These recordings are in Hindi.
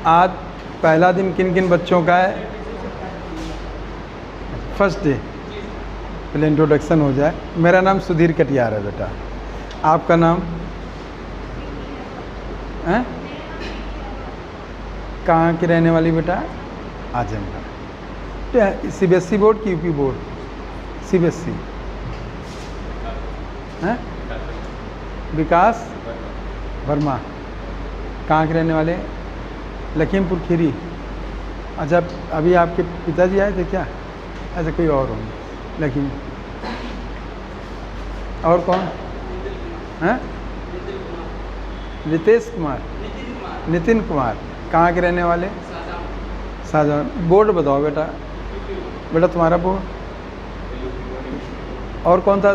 आज पहला दिन किन किन बच्चों का है? First day. पहले इंट्रोडक्शन हो जाए। मेरा नाम सुधीर कटियार है बेटा। आपका नाम है? कहाँ की रहने वाली बेटा? आजमगढ़। CBSE बोर्ड की यूपी बोर्ड? CBSE है। विकास वर्मा। कहाँ के रहने वाले? लखीमपुर खीरी। अच्छा, अभी आपके पिताजी आए थे क्या? अच्छा, कोई और होंगे। लेकिन और कौन हैं? रितेश कुमार, नितिन कुमार। कहाँ के रहने वाले? शाहजहां। बोर्ड बताओ बेटा। बेटा तुम्हारा बोर्ड और कौन था?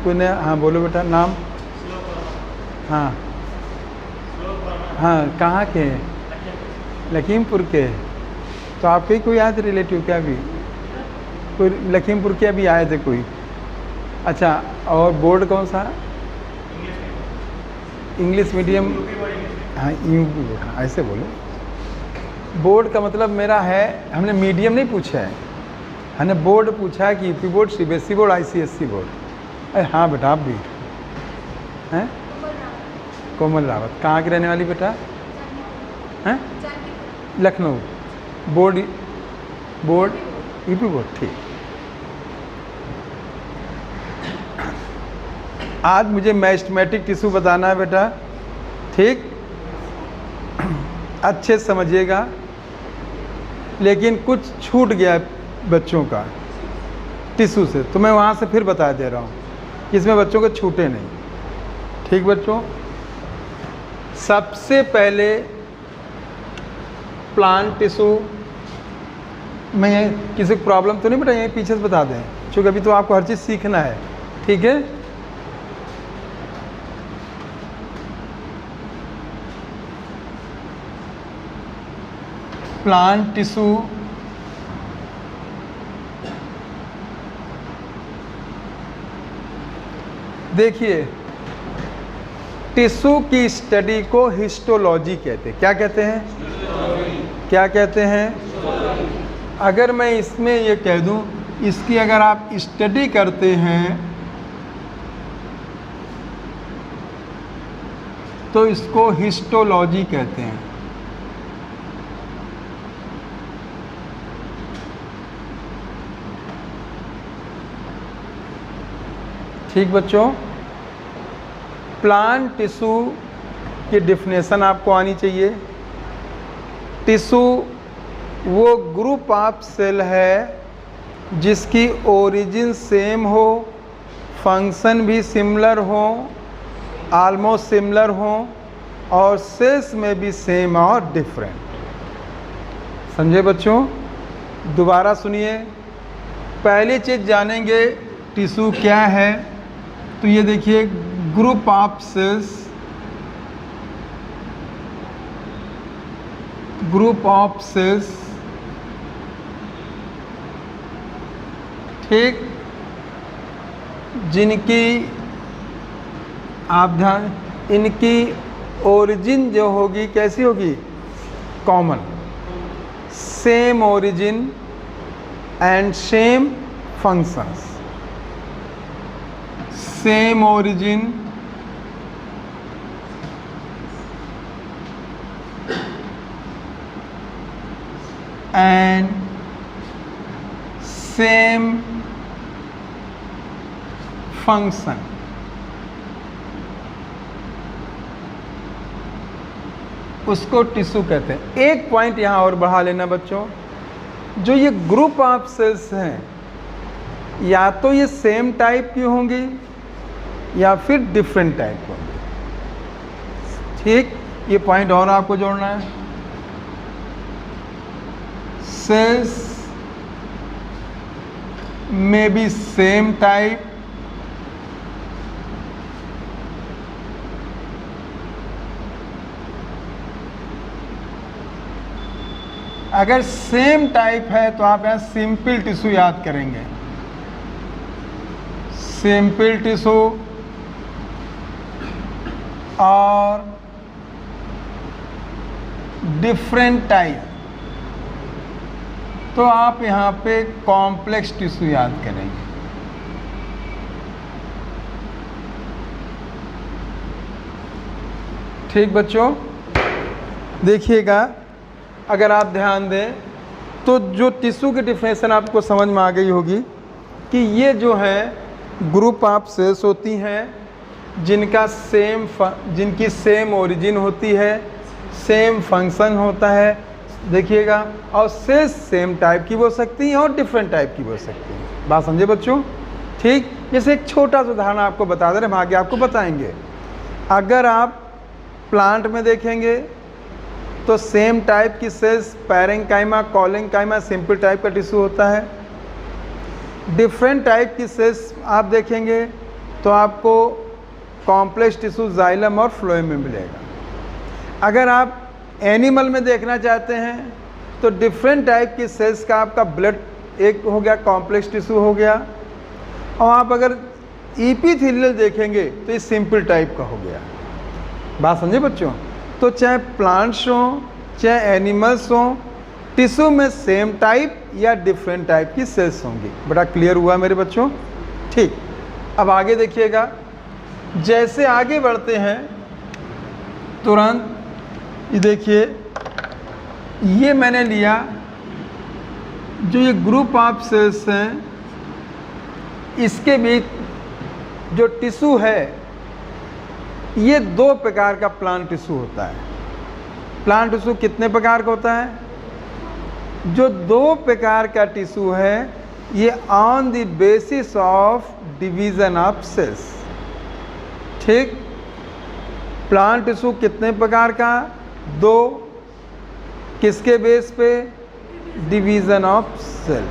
कोई नया? हाँ बोलो बेटा नाम। हाँ हाँ, कहाँ के हैं? लखीमपुर के। तो आपके ही कोई आए थे रिलेटिव क्या? भी कोई लखीमपुर के अभी आए थे कोई? अच्छा, और बोर्ड कौन सा? English medium. हाँ यूपी बोर्ड। हाँ ऐसे बोलो। बोर्ड का मतलब मेरा है, हमने मीडियम नहीं पूछा है, हमने बोर्ड पूछा है कि UP board, CBSE board, ICSE board. अरे हाँ बेटा, आप भी हैं? कोमल रावत। कहाँ की रहने वाली बेटा? हैं? लखनऊ। Board UP board. ठीक। आज मुझे मैथमेटिक टिश्यू बताना है बेटा। ठीक, अच्छे से समझिएगा। लेकिन कुछ छूट गया बच्चों का टिश्यू से, तो मैं वहाँ से फिर बता दे रहा हूँ, इसमें बच्चों को छूटे नहीं। ठीक बच्चों, सबसे पहले प्लांट टिश्यू में यहीं किसी को प्रॉब्लम तो नहीं बेटा? यहीं पीछे से बता दें, क्योंकि अभी तो आपको हर चीज़ सीखना है। ठीक है, प्लांट टिश्यू देखिए, टिश्यू की स्टडी को हिस्टोलॉजी कहते हैं। क्या कहते हैं? क्या कहते हैं? अगर मैं इसमें ये कह दूं, इसकी अगर आप स्टडी करते हैं तो इसको हिस्टोलॉजी कहते हैं। ठीक बच्चों, प्लांट टिश्यू की डेफिनेशन आपको आनी चाहिए। टिश्यू वो ग्रुप ऑफ सेल है जिसकी ओरिजिन सेम हो, फंक्शन भी सिमिलर हो, ऑलमोस्ट सिमिलर हो, और सेल्स में भी सेम और डिफरेंट। समझे बच्चों? दोबारा सुनिए। पहली चीज़ जानेंगे टिश्यू क्या है, तो ये देखिए, group of cells, group of cells. ठीक, जिनकी आप ध्यान, इनकी ओरिजिन जो होगी कैसी होगी? Common, same origin and same functions. Same origin and same function. उसको टिश्यू कहते हैं। एक पॉइंट यहाँ और बढ़ा लेना बच्चों, जो ये ग्रुप ऑफ सेल्स हैं, या तो ये सेम टाइप की होंगी या फिर डिफरेंट टाइप होंगी। ठीक, ये पॉइंट और आपको जोड़ना है। सेल्स में बी सेम टाइप अगर सेम टाइप है तो आप यहाँ सिंपल टिश्यू याद करेंगे। सिंपल टिश्यू और डिफरेंट टाइप, तो आप यहाँ पे कॉम्प्लेक्स टिश्यू याद करेंगे। ठीक बच्चों, देखिएगा, अगर आप ध्यान दें तो जो टिश्यू की डिफिनेशन आपको समझ में आ गई होगी कि ये जो है ग्रुप ऑफ सेल्स होती हैं जिनकी सेम ओरिजिन होती है, सेम फंक्शन होता है, देखिएगा, और सेल्स सेम टाइप की हो सकती हैं और डिफरेंट टाइप की हो सकती हैं। बात समझे बच्चों? ठीक, जैसे एक छोटा सा उदाहरण आपको बता दे रहे, हम आगे आपको बताएंगे। अगर आप प्लांट में देखेंगे तो सेम टाइप की सेल्स पैरेंकाइमा, कॉलेंकाइमा, सिंपल टाइप का टिश्यू होता है। डिफरेंट टाइप की सेल्स आप देखेंगे तो आपको कॉम्प्लेक्स टिश्यू जाइलम और फ्लोएम में मिलेगा। अगर आप एनिमल में देखना चाहते हैं तो डिफरेंट टाइप की सेल्स का आपका ब्लड एक हो गया, कॉम्प्लेक्स टिश्यू हो गया, और आप अगर इपीथेलियल देखेंगे तो ये सिंपल टाइप का हो गया। बात समझे बच्चों? तो चाहे प्लांट्स हों चाहे एनिमल्स हों, टिश्यू में सेम टाइप या डिफरेंट टाइप की सेल्स होंगी। बड़ा क्लियर हुआ मेरे बच्चों? ठीक, अब आगे देखिएगा, जैसे आगे बढ़ते हैं तुरंत ये देखिए, ये मैंने लिया जो ये ग्रुप ऑफ सेल्स हैं, इसके बीच जो टिश्यू है, ये दो प्रकार का प्लांट टिश्यू होता है। प्लांट टिश्यू कितने प्रकार का होता है? जो दो प्रकार का टिश्यू है ये on the basis of division of cells. ठीक, प्लांट टिश्यू कितने प्रकार का? दो। किसके बेस पे? Division of cell.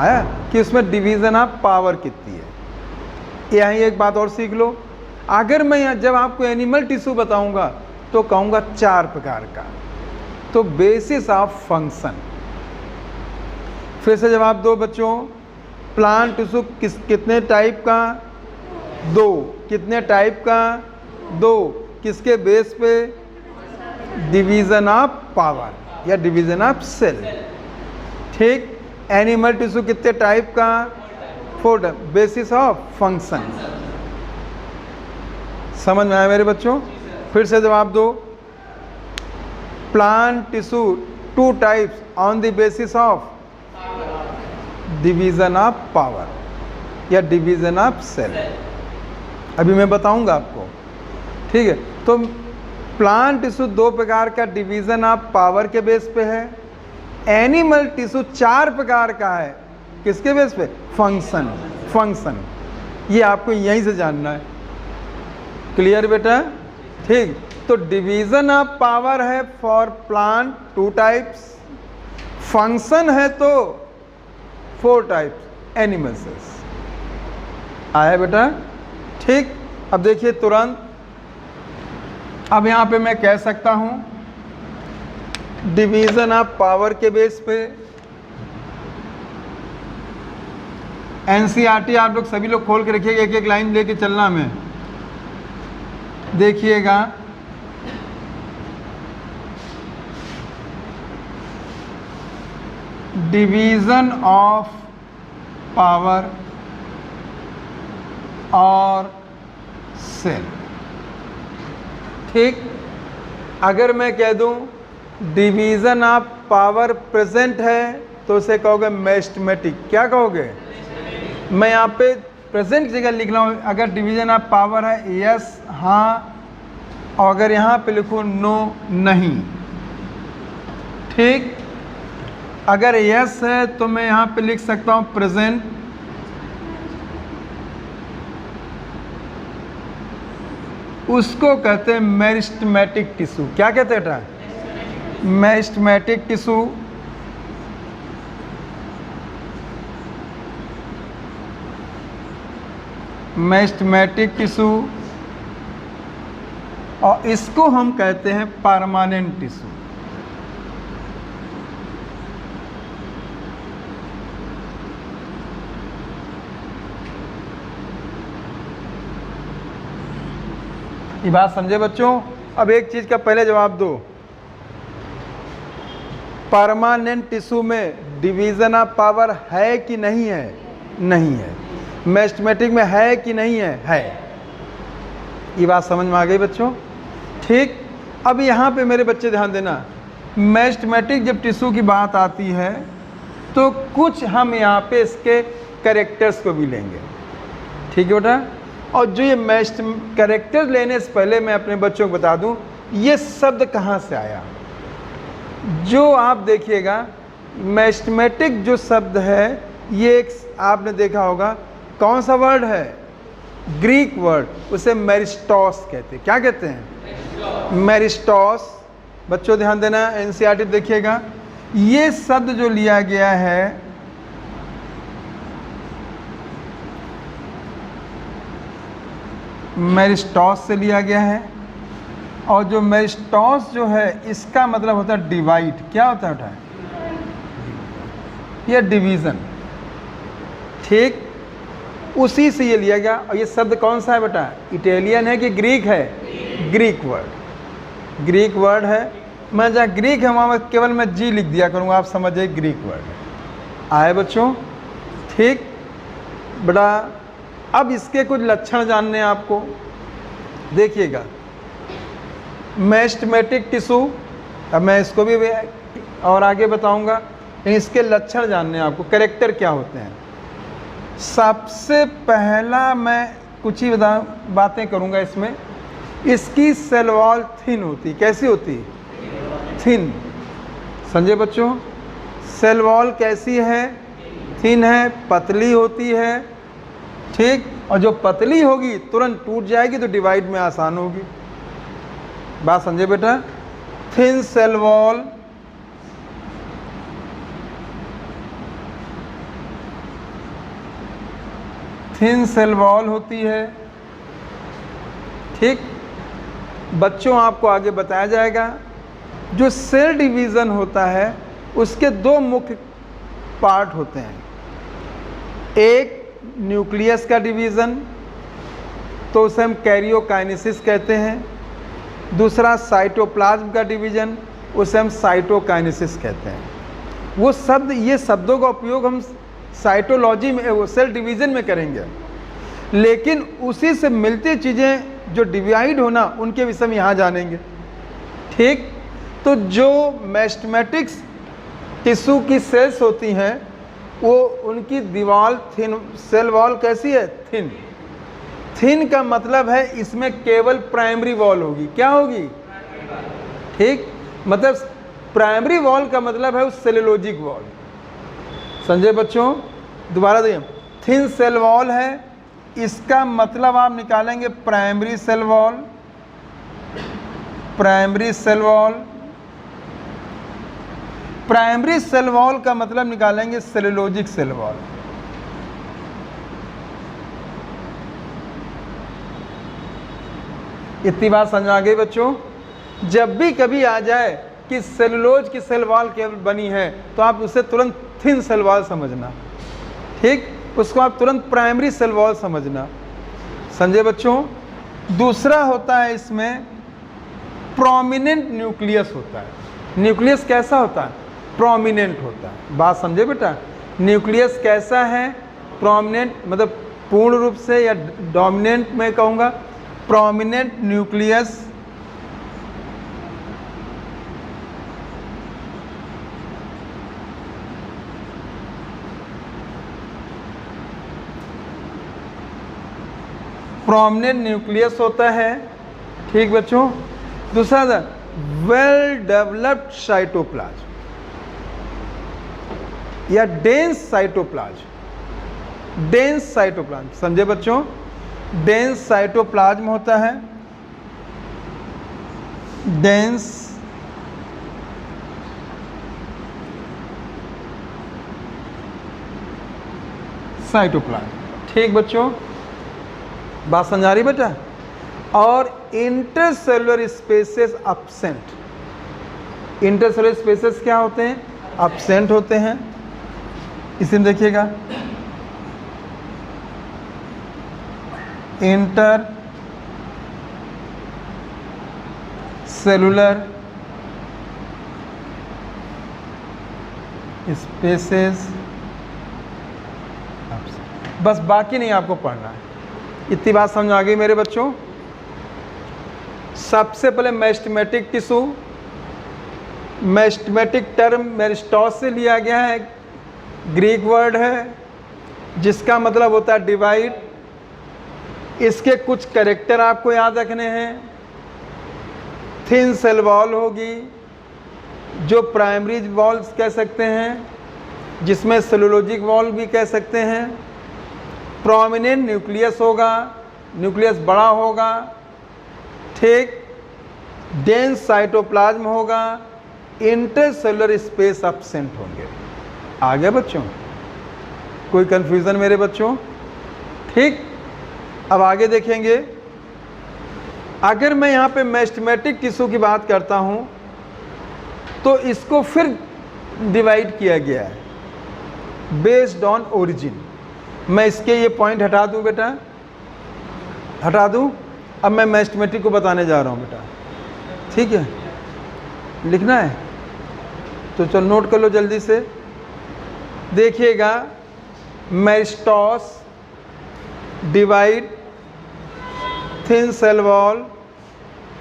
आया कि उसमें डिवीजन ऑफ पावर कितनी है। यहीं एक बात और सीख लो, अगर मैं जब आपको एनिमल टिश्यू बताऊंगा तो कहूँगा 4 प्रकार का। तो बेसिस ऑफ फंक्शन, फिर से जवाब दो बच्चों, प्लांट टिश्यू कितने टाइप का? 2। कितने टाइप का? 2। किसके बेस पे? डिवीजन ऑफ पावर या डिवीजन ऑफ सेल। ठीक, एनिमल टिश्यू कितने टाइप का? 4 टाइप, बेसिस ऑफ फंक्शन। समझ में आया मेरे बच्चों? फिर से जवाब दो, plant tissue 2 types on the basis of division of power या डिवीजन ऑफ सेल। अभी मैं बताऊंगा आपको। ठीक है, तो प्लांट टिश्यू 2 प्रकार का डिवीजन ऑफ पावर के बेस पे है। एनिमल टिश्यू 4 प्रकार का है, किसके बेस पे? फंक्शन। फंक्शन ये आपको यहीं से जानना है। क्लियर बेटा? ठीक, तो डिवीजन ऑफ पावर है फॉर प्लांट 2 टाइप्स, फंक्शन है तो 4 टाइप्स एनिमल सेल्स। आया बेटा? ठीक, अब देखिए तुरंत, अब यहाँ पे मैं कह सकता हूँ डिवीजन ऑफ पावर के बेस पे एनसीईआरटी आप लोग सभी लोग खोल के रखिएगा, एक एक लाइन लेके चलना में। देखिएगा, डिवीजन ऑफ पावर और सेल। ठीक, अगर मैं कह दूं डिवीजन ऑफ पावर प्रेजेंट है तो उसे कहोगे मैथमेटिक। क्या कहोगे? मैं यहाँ पे प्रेजेंट जगह लिख रहा हूँ। अगर डिवीजन ऑफ पावर है यस हाँ, और अगर यहाँ पे लिखूँ नो नहीं। ठीक, अगर यस है तो मैं यहाँ पे लिख सकता हूँ प्रेजेंट, उसको कहते हैं मेरिस्टेमेटिक टिश्यू। क्या कहते हैं बेटा? Meristematic tissue. मेरिस्टेमेटिक टिश्यू, और इसको हम कहते हैं परमानेंट टिश्यू। ये बात समझे बच्चों? अब एक चीज का पहले जवाब दो, परमानेंट टिश्यू में डिवीज़न ऑफ पावर है कि नहीं है? नहीं है। मेरिस्टेमेटिक में है कि नहीं है? है। ये बात समझ में आ गई बच्चों? ठीक। अब यहाँ पे मेरे बच्चे ध्यान देना, मेरिस्टेमेटिक जब टिश्यू की बात आती है तो कुछ हम यहाँ पे इसके कैरेक्टर्स को भी लेंगे, ठीक है बेटा? और जो ये कैरेक्टर लेने से पहले मैं अपने बच्चों को बता दूं ये शब्द कहाँ से आया। जो आप देखिएगा मेरिस्टेमेटिक जो शब्द है ये एक आपने देखा होगा कौन सा वर्ड है? ग्रीक वर्ड, उसे मेरिस्टॉस कहते हैं। क्या कहते हैं? मेरिस्टॉस। बच्चों ध्यान देना, एनसीईआरटी देखिएगा, ये शब्द जो लिया गया है मेरिस्टॉस से लिया गया है। और जो मेरिस्टॉस जो है इसका मतलब होता है डिवाइड। क्या होता है बेटा? ये डिवीज़न, ठीक। उसी से ये लिया गया। और ये शब्द कौन सा है बेटा? इटालियन है कि ग्रीक है? ग्रीक वर्ड, ग्रीक वर्ड है। मैं जहाँ ग्रीक है वहाँ केवल मैं जी लिख दिया करूँगा, आप समझिए ग्रीक वर्ड आए बच्चों, ठीक बेटा। अब इसके कुछ लक्षण जानने हैं आपको, देखिएगा मेरिस्टेमेटिक टिश्यू, अब मैं इसको भी और आगे बताऊंगा, लेकिन इसके लक्षण जानने हैं आपको, कैरेक्टर क्या होते हैं। सबसे पहला मैं कुछ ही बातें करूंगा इसमें। इसकी सेल वॉल थिन होती। कैसी होती? थिन। समझे बच्चों? सेल वॉल कैसी है? थिन है, पतली होती है, ठीक। और जो पतली होगी तुरंत टूट जाएगी तो डिवाइड में आसान होगी। बात समझे बेटा? Thin cell wall, thin cell wall होती है, ठीक। बच्चों आपको आगे बताया जाएगा जो सेल डिवीज़न होता है उसके दो मुख्य पार्ट होते हैं। एक न्यूक्लियस का डिवीज़न, तो उसे हम कैरियोकाइनेसिस कहते हैं। दूसरा साइटोप्लाज्म का डिवीज़न, उसे हम साइटोकाइनेसिस कहते हैं। वो शब्द, ये शब्दों का उपयोग हम साइटोलॉजी में, वो सेल डिवीज़न में करेंगे, लेकिन उसी से मिलती चीज़ें जो डिवाइड होना उनके विषय में यहाँ जानेंगे, ठीक। तो जो मेरिस्टेमेटिक्स टिश्यू की सेल्स होती हैं वो उनकी दीवार थिन, सेल वॉल कैसी है? थिन। थिन का मतलब है इसमें केवल प्राइमरी वॉल होगी। क्या होगी? ठीक। मतलब प्राइमरी वॉल का मतलब है उस सेलुलोजिक वॉल। समझे बच्चों? दोबारा देखिए, थिन सेल वॉल है, इसका मतलब आप निकालेंगे primary cell wall, primary cell wall. Primary cell wall का मतलब निकालेंगे सेलुलोजिक सेल वॉल। इतनी बात समझ आ गई बच्चों? जब भी कभी आ जाए कि सेलुलोज की सेल वॉल केवल बनी है तो आप उसे तुरंत थिन सेल वॉल समझना, ठीक। उसको आप तुरंत प्राइमरी सेल वॉल समझना। समझे बच्चों? दूसरा होता है इसमें प्रोमिनेंट न्यूक्लियस होता है। न्यूक्लियस कैसा होता है? प्रोमिनेंट होता है। बात समझे बेटा? न्यूक्लियस कैसा है? प्रोमिनेंट, मतलब पूर्ण रूप से, या डोमिनेंट मैं कहूँगा, प्रोमिनेंट न्यूक्लियस प्रोमिनेंट न्यूक्लियस होता है, ठीक बच्चों। दूसरा था वेल डेवलप्ड साइटोप्लाज्म या डेंस साइटोप्लाज्म। डेंस साइटोप्लाज्म, समझे बच्चों? डेंस साइटोप्लाज्म होता है, डेंस साइटोप्लाज्म, ठीक बच्चों। बात समझ आ रही बेटा? और intercellular spaces absent. Intercellular spaces क्या होते हैं? अब्सेंट होते हैं। इसी में देखिएगा, इंटर सेलुलर स्पेसेस, बस बाकी नहीं आपको पढ़ना है। इतनी बात समझ आ गई मेरे बच्चों। सबसे पहले मेरिस्टेमेटिक टिश्यू, मेरिस्टेमेटिक टर्म मेरिस्टॉस से लिया गया है, ग्रीक वर्ड है जिसका मतलब होता है डिवाइड। इसके कुछ कैरेक्टर आपको याद रखने हैं। थिन सेल वॉल होगी जो प्राइमरी वॉल्स कह सकते हैं, जिसमें सेलुलोजिक वॉल भी कह सकते हैं। प्रोमिनेंट न्यूक्लियस होगा, न्यूक्लियस बड़ा होगा, ठीक। डेंस साइटोप्लाज्म होगा, इंटरसेलुलर स्पेस एब्सेंट होंगे। आ गया बच्चों? कोई कंफ्यूजन मेरे बच्चों? ठीक। अब आगे देखेंगे। अगर मैं यहाँ पे मेरिस्टेमेटिक टिश्यू की बात करता हूँ तो इसको फिर डिवाइड किया गया है बेस्ड ऑन ओरिजिन। मैं इसके ये पॉइंट हटा दूँ बेटा, हटा दूँ। अब मैं मेरिस्टेमेटिक को बताने जा रहा हूँ बेटा, ठीक है? लिखना है तो चलो नोट कर लो जल्दी से। देखिएगा, meristems, divide, thin cell wall,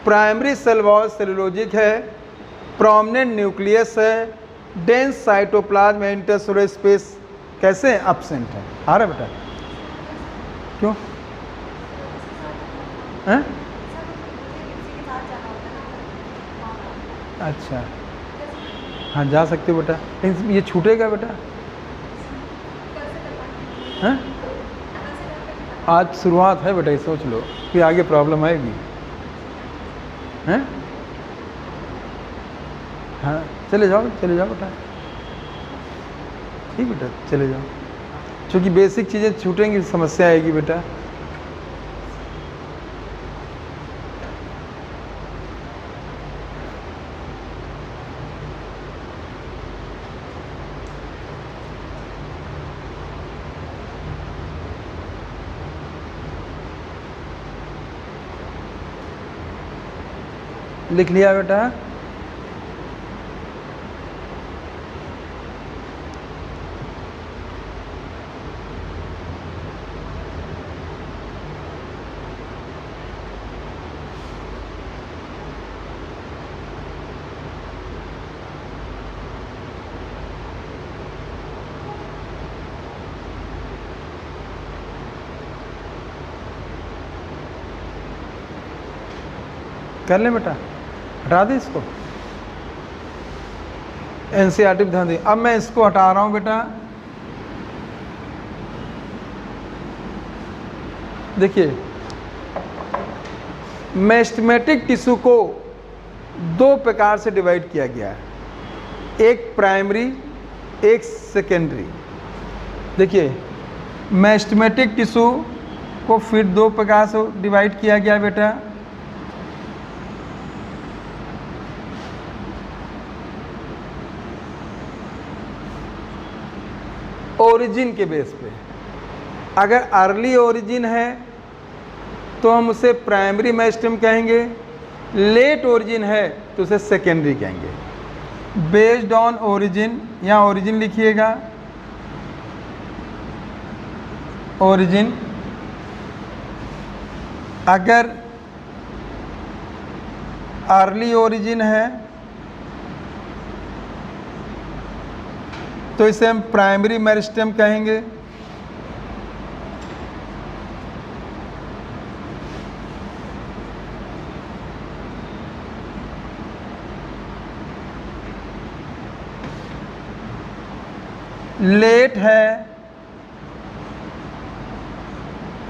primary cell wall cellulosic है, प्रोमिनेंट न्यूक्लियस है, डेंस साइटोप्लाज्म, इंटरसेलुलर स्पेस कैसे एब्सेंट है। आ रहा बेटा? क्यों हैं? अच्छा, हाँ जा सकते हो बेटा, लेकिन ये छूटेगा बेटा। हैं? आज शुरुआत है बेटा, ये सोच लो कि आगे प्रॉब्लम आएगी। हैं? हाँ चले जाओ बेटा, ठीक बेटा चले जाओ, क्योंकि बेसिक चीज़ें छूटेंगी समस्या आएगी बेटा। लिख लिया बेटा? कर ले बेटा, हटा दे इसको। एनसीईआरटी पे ध्यान दे। अब मैं इसको हटा रहा हूं बेटा। देखिए, मेरिस्टेमेटिक टिश्यू को दो प्रकार से डिवाइड किया गया है, एक प्राइमरी, एक सेकेंडरी। देखिए, मेरिस्टेमेटिक टिश्यू को फिर दो प्रकार से डिवाइड किया गया बेटा। ओरिजिन के बेस पे, अगर अर्ली ओरिजिन है तो हम उसे प्राइमरी मेरिस्टेम कहेंगे, लेट ओरिजिन है तो उसे सेकेंडरी कहेंगे। बेस्ड ऑन ओरिजिन, यहाँ ओरिजिन लिखिएगा, ओरिजिन। अगर अर्ली ओरिजिन है तो इसे हम प्राइमरी मेरिस्टेम कहेंगे। लेट है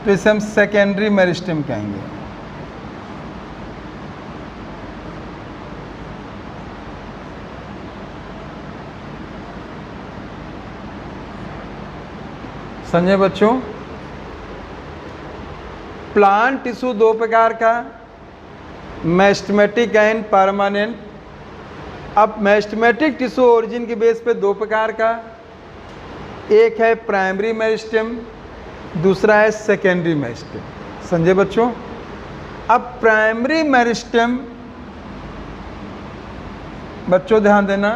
तो इसे हम सेकेंडरी मेरिस्टेम कहेंगे। समझे बच्चों? प्लांट टिश्यू दो प्रकार का, मेरिस्टेमेटिक एंड परमानेंट। अब मेरिस्टेमेटिक टिश्यू ओरिजिन के बेस पे दो प्रकार का, एक है प्राइमरी मेरिस्टेम, दूसरा है सेकेंडरी मेरिस्टेम। समझे बच्चों? अब प्राइमरी मेरिस्टेम, बच्चों ध्यान देना,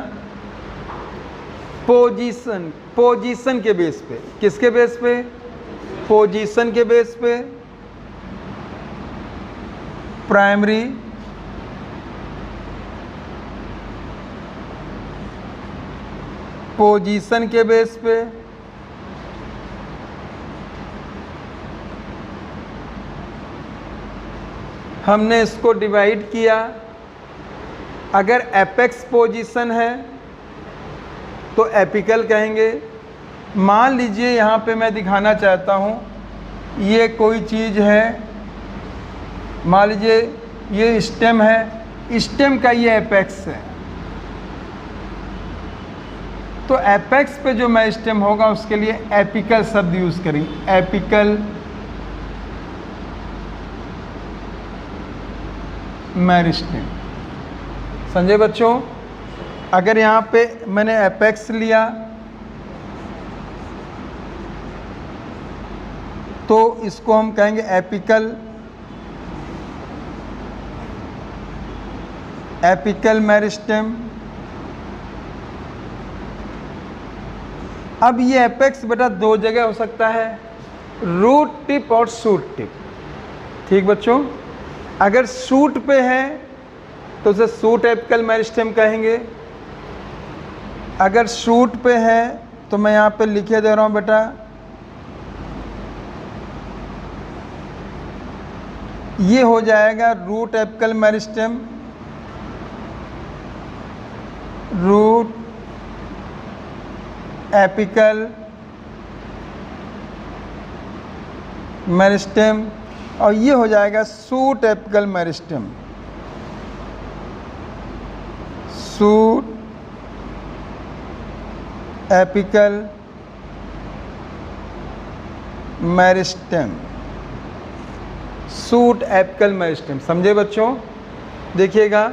पोजीशन के बेस पे। किसके बेस पे? पोजीशन के बेस पे। प्राइमरी, पोजीशन के बेस पे। हमने इसको डिवाइड किया। अगर एपेक्स पोजीशन है तो एपिकल कहेंगे। मान लीजिए यहाँ पे मैं दिखाना चाहता हूँ, ये कोई चीज़ है, मान लीजिए ये स्टेम है, स्टेम का ये एपेक्स है, तो एपेक्स पे जो मैं स्टेम होगा उसके लिए एपिकल शब्द यूज़ करेंगे। Apical meristem. समझे बच्चों? अगर यहाँ पे मैंने एपेक्स लिया तो इसको हम कहेंगे एपिकल मेरिस्टेम। अब ये एपेक्स बेटा दो जगह हो सकता है, रूट टिप और शूट टिप। ठीक बच्चों? अगर शूट पे है तो उसे शूट एपिकल मेरिस्टेम कहेंगे। अगर शूट पे है तो मैं यहाँ पे लिखे दे रहा हूँ बेटा, ये हो जाएगा root apical meristem. Root apical meristem, और ये हो जाएगा shoot apical meristem. Shoot apical meristem. Shoot apical meristem. समझे बच्चों? देखिएगा,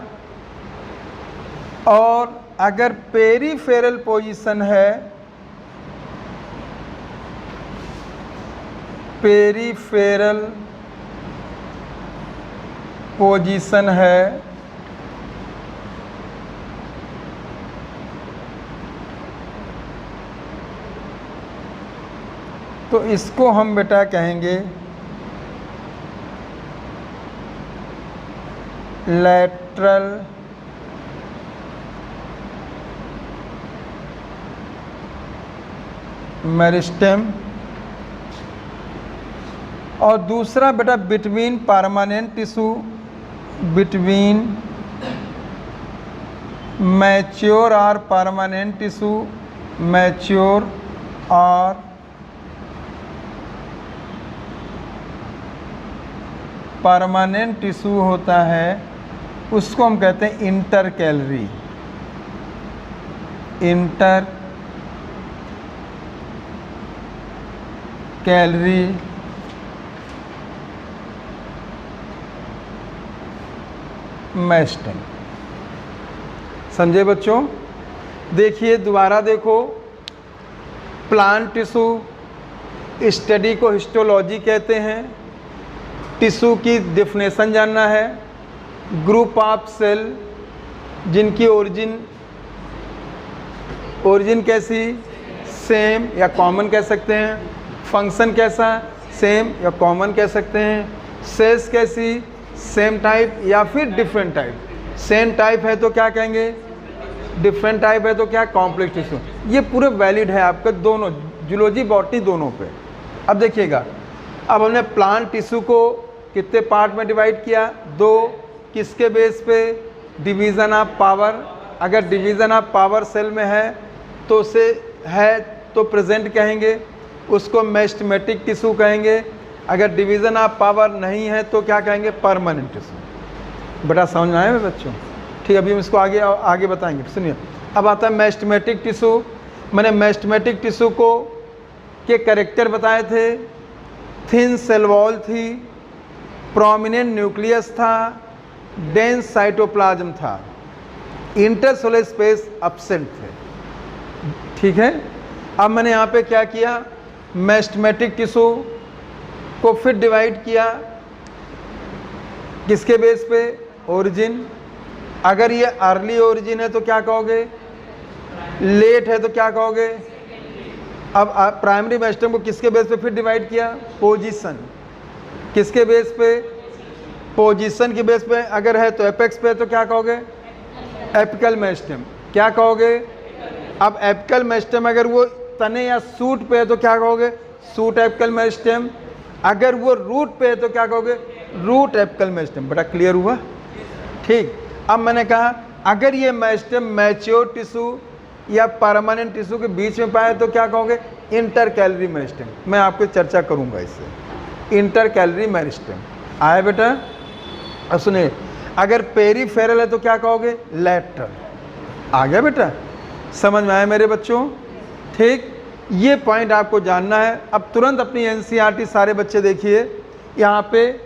और अगर पेरीफेरल पोजीशन है, पेरीफेरल पोजीशन है, तो इसको हम बेटा कहेंगे लैटरल मेरिस्टेम। और दूसरा बेटा between permanent tissue, between mature और परमानेंट टिश्यू, मैच्योर और परमानेंट टिश्यू होता है, उसको हम कहते हैं inter calorie. Inter calorie meristem. समझे बच्चों? देखिए दोबारा देखो, प्लांट टिश्यू स्टडी को हिस्टोलॉजी कहते हैं। टिश्यू की डेफिनेशन जानना है। ग्रुप ऑफ सेल जिनकी ओरिजिन कैसी, सेम या कॉमन कह सकते हैं। फंक्शन कैसा, सेम या कॉमन कह सकते हैं। सेल्स कैसी, सेम टाइप या फिर डिफरेंट टाइप। सेम टाइप है तो क्या कहेंगे, डिफरेंट टाइप है तो क्या, कॉम्प्लेक्स टिश्यू। ये पूरे वैलिड है आपके दोनों, जूलॉजी बॉटनी दोनों पे। अब देखिएगा, अब हमने प्लांट टिश्यू को कितने पार्ट में डिवाइड किया, दो। किसके बेस पे, डिवीज़न ऑफ पावर। अगर डिवीज़न ऑफ पावर सेल में है तो उसे है तो प्रेजेंट कहेंगे, उसको मेरिस्टेमेटिक टिश्यू कहेंगे। अगर डिवीज़न ऑफ पावर नहीं है तो क्या कहेंगे, परमानेंट टिश्यू। बड़ा समझ में आया है बच्चों? ठीक, अभी हम इसको आगे बताएंगे। सुनिए, अब आता है मेरिस्टेमेटिक टिश्यू। मैंने मेरिस्टेमेटिक टिश्यू को के कैरेक्टर बताए थे। थिन सेल वॉल थी, प्रोमिनेंट न्यूक्लियस था, डेंस साइटोप्लाज्म था, इंटरसेलुलर स्पेस एब्सेंट थे। ठीक है, अब मैंने यहाँ पे क्या किया, मेरिस्टेमेटिक टिश्यू को फिर डिवाइड किया। किसके बेस पे, ओरिजिन। अगर ये अर्ली ओरिजिन है तो क्या कहोगे, लेट है तो क्या कहोगे? अब प्राइमरी मेरिस्टेम को किसके बेस पे फिर डिवाइड किया? पोजीशन। किसके बेस पे? पोजीशन के बेस पे। अगर है तो एपेक्स पे, तो क्या कहोगे? Apical meristem. क्या कहोगे? अब एपिकल मेरिस्टेम अगर वो तने या सूट पे है तो क्या कहोगे? Shoot apical meristem. अगर वो रूट पे है तो क्या कहोगे? Root apical meristem. बेटा क्लियर हुआ? ठीक। अब मैंने कहा अगर ये मेरिस्टेम मैच्योर टिश्यू या परमानेंट टिश्यू के बीच में पाए तो क्या कहोगे? Intercalary meristem. मैं आपको चर्चा करूंगा इससे। इंटरकैलरी मेरिस्टेम आया बेटा? अब सुनिए, अगर पेरीफेरल है तो क्या कहोगे? लैटरल। आ गया बेटा? समझ में आया मेरे बच्चों? ठीक, ये पॉइंट आपको जानना है। अब तुरंत अपनी एनसीईआरटी सारे बच्चे देखिए, यहाँ पे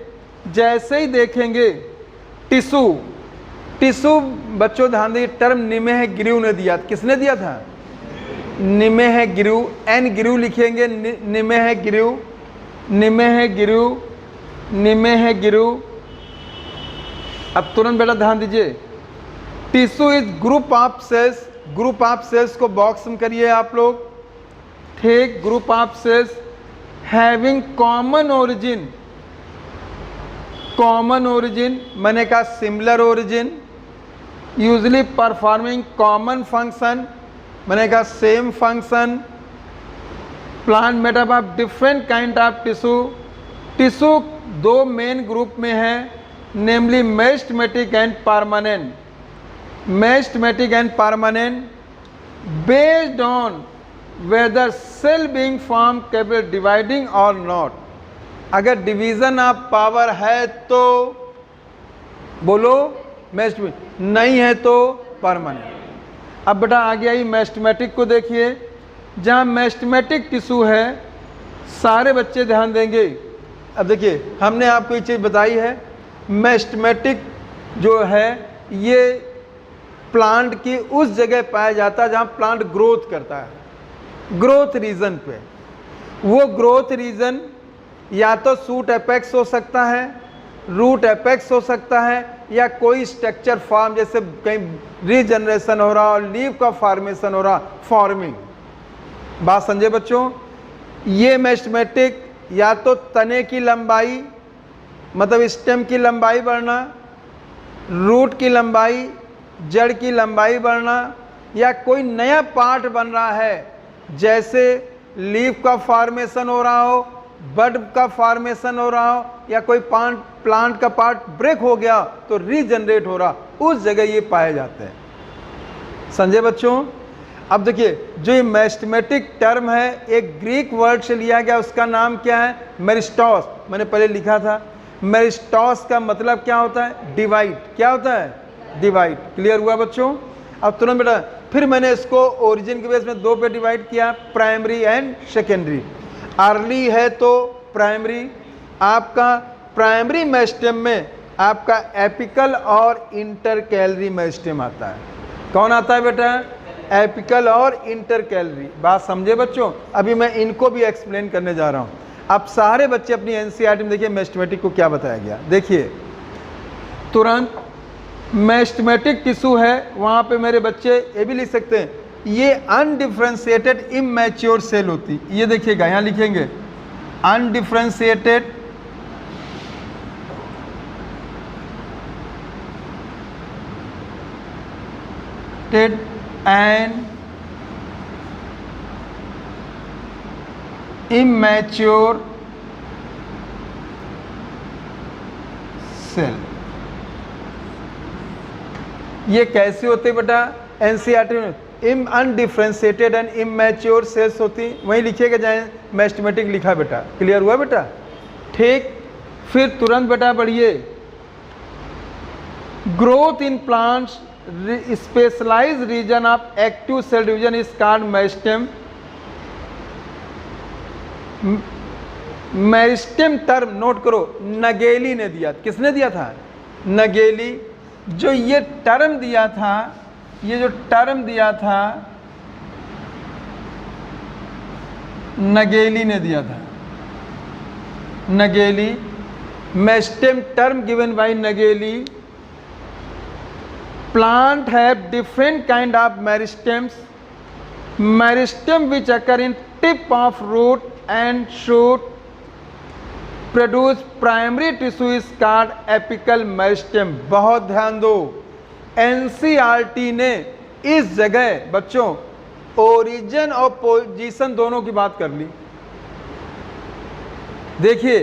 जैसे ही देखेंगे टिश्यू, टिश्यू बच्चों ध्यान दीजिए, टर्म निमेह ग्रीव ने दिया। किसने दिया था? निमेह ग्रीव। एन ग्रीव लिखेंगे, निमेह ग्रीव, निमेह ग्रीव, निमेह ग्रीव। अब तुरंत बेटा ध्यान दीजिए, tissue is group of cells. Group of cells को बॉक्स में करिए आप लोग। ठीक, group of cells having common origin. Common origin मैंने कहा similar origin, usually performing common function, मैंने कहा same function. Plant made up of different kind of tissue. Tissue दो मेन ग्रुप में है, namely meristematic and permanent. Meristematic and permanent based on whether cell being formed capable dividing or not। अगर डिवीजन ऑफ पावर है तो बोलो मेरिस्टेमेटिक, नहीं है तो परमानेंट। अब बेटा आगे आई मेरिस्टेमेटिक को देखिए। जहाँ मेरिस्टेमेटिक टिश्यू है, सारे बच्चे ध्यान देंगे। अब देखिए हमने आपको ये चीज़ बताई है, मेरिस्टेमेटिक जो है ये प्लांट की उस जगह पाया जाता है जहाँ प्लांट ग्रोथ करता है, ग्रोथ रीजन पे। वो ग्रोथ रीजन या तो सूट एपेक्स हो सकता है, रूट एपेक्स हो सकता है, या कोई स्ट्रक्चर फॉर्म, जैसे कहीं रीजनरेशन हो रहा और लीव का फॉर्मेशन हो रहा, फॉर्मिंग। बात समझे बच्चों? ये मेरिस्टेमेटिक या तो तने की लंबाई, मतलब स्टेम की लंबाई बढ़ना, रूट की लंबाई, जड़ की लंबाई बढ़ना, या कोई नया पार्ट बन रहा है, जैसे लीफ का फॉर्मेशन हो रहा हो, बड का फॉर्मेशन हो रहा हो, या कोई प्लांट का पार्ट ब्रेक हो गया तो रीजनरेट हो रहा, उस जगह ये पाए जाते हैं। समझे बच्चों? अब देखिए जो ये मेरिस्टेमेटिक टर्म है एक ग्रीक वर्ड से लिया गया, उसका नाम क्या है? मेरिस्टॉस। मैंने पहले लिखा था, मेरिस्टॉस का मतलब क्या होता है? डिवाइड। क्या होता है? डिवाइड। क्लियर हुआ बच्चों? अब तुरंत बेटा फिर मैंने इसको ओरिजिन के बेस में दो पे डिवाइड किया, प्राइमरी एंड सेकेंडरी। अर्ली है तो प्राइमरी। आपका प्राइमरी मेरिस्टेम में आपका एपिकल और इंटरकैलरी मेरिस्टेम आता है। कौन आता है बेटा? एपिकल और इंटरकैलरी। बात समझे बच्चों? अभी मैं इनको भी एक्सप्लेन करने जा रहा हूँ। अब सारे बच्चे अपनी एनसीईआरटी में देखिए मेरिस्टेमेटिक को क्या बताया गया। देखिए तुरंत मेरिस्टेमेटिक टिश्यू है, वहाँ पे मेरे बच्चे ये भी लिख सकते हैं, ये अनडिफ्रेंशिएटेड इमैच्योर सेल होती। ये देखिएगा यहाँ लिखेंगे अनडिफ्रेंशिएटेड एंड इमैच्योर सेल। ये कैसे होते बेटा? एनसीईआरटी में अनडिफ्रेंशिएटेड एंड इमैच्योर सेल्स होती, वहीं लिखिएगा जहाँ मेरिस्टेमेटिक लिखा बेटा। क्लियर हुआ बेटा? ठीक, फिर तुरंत बेटा बढ़िए, growth in plants specialised region of active cell division is called meristem. Meristem term note करो, नगेली ने दिया। किसने दिया था? नगेली। जो ये टर्म दिया था, ये जो टर्म दिया था नगेली ने दिया था। Nageli, meristem term given by Nageli. Plant have different kind of meristems meristem which occur in tip of root and shoot produce primary tissue is called apical meristem. बहुत ध्यान दो, एनसीईआरटी ने इस जगह बच्चों ओरिजिन और पोजीशन दोनों की बात कर ली। देखिए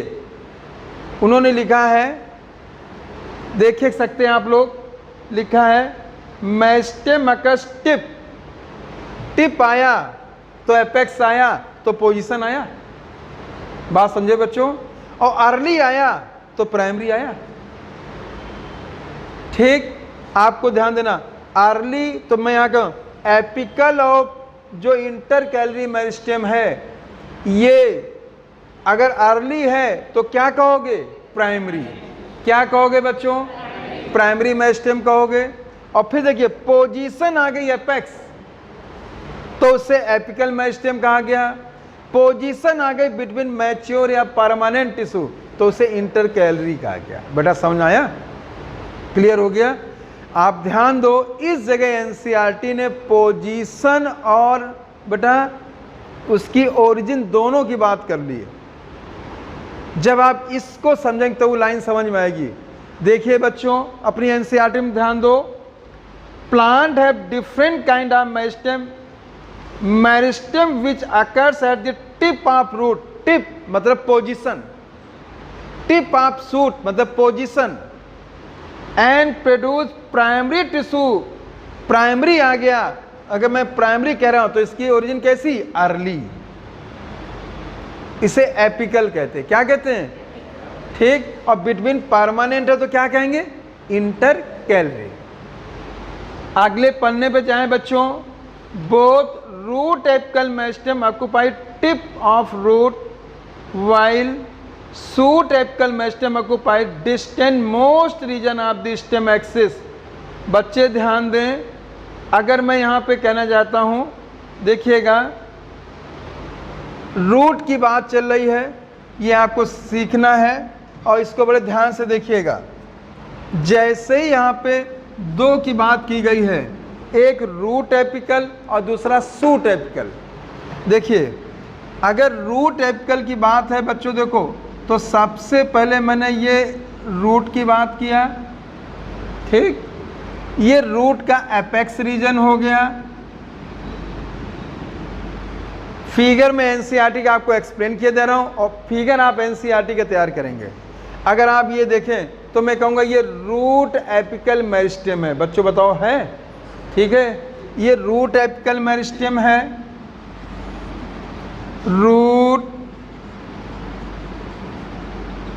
उन्होंने लिखा है, देख सकते हैं आप लोग, लिखा है मेरिस्टेम अकर्स टिप, टिप आया तो एपेक्स आया तो पोजीशन आया, बात समझे बच्चों, और अर्ली आया तो प्राइमरी आया। ठीक, आपको ध्यान देना, अर्ली तो मैं यहां कहूं एपिकल और जो इंटर कैलरी मेरिस्टेम है, ये अगर अर्ली है तो क्या कहोगे, प्राइमरी। क्या कहोगे बच्चों, प्राइमरी मेरिस्टेम कहोगे। और फिर देखिए पोजीशन आ गई एपेक्स तो उसे एपिकल मेरिस्टेम कहा गया। पोजीशन आ गई बिटवीन मैच्योर या परमानेंट टिश्यू तो उसे इंटर कैलरी कहा गया। बेटा समझ आया, क्लियर हो गया। आप ध्यान दो, इस जगह एनसीईआरटी ने पोजीशन और बेटा उसकी ओरिजिन दोनों की बात कर ली है। जब आप इसको समझेंगे तो वो लाइन समझ में आएगी। देखिए बच्चों अपनी एनसीईआरटी में ध्यान दो, plant have different kind of meristem, meristem which occurs at the tip of root, tip मतलब पोजीशन, टिप ऑफ शूट मतलब position, and produce primary tissue, primary आ गया, अगर मैं प्राइमरी कह रहा हूं तो इसकी ओरिजिन कैसी, अर्ली, इसे एपिकल कहते हैं। क्या कहते हैं, ठीक। और बिटवीन परमानेंट है तो क्या कहेंगे, इंटर कैलरी। अगले पन्ने पे जाएं बच्चों, both root apical meristem occupied tip of root while shoot apical meristem occupied distant most region of the stem axis. बच्चे ध्यान दें, अगर मैं यहाँ पे कहना चाहता हूँ, देखिएगा रूट की बात चल रही है, ये आपको सीखना है और इसको बड़े ध्यान से देखिएगा। जैसे ही यहाँ पे दो की बात की गई है, एक रूट एपिकल और दूसरा शूट एपिकल। देखिए अगर रूट एपिकल की बात है बच्चों, देखो तो सबसे पहले मैंने ये रूट की बात किया, ठीक, ये रूट का एपेक्स रीजन हो गया। फिगर में एनसीईआरटी का आपको एक्सप्लेन किया दे रहा हूं और फिगर आप एनसीईआरटी का तैयार करेंगे। अगर आप ये देखें तो मैं कहूँगा ये रूट एपिकल मेरिस्टेम है। बच्चों बताओ है, ठीक है, ये रूट एपिकल मेरिस्टेम है, रूट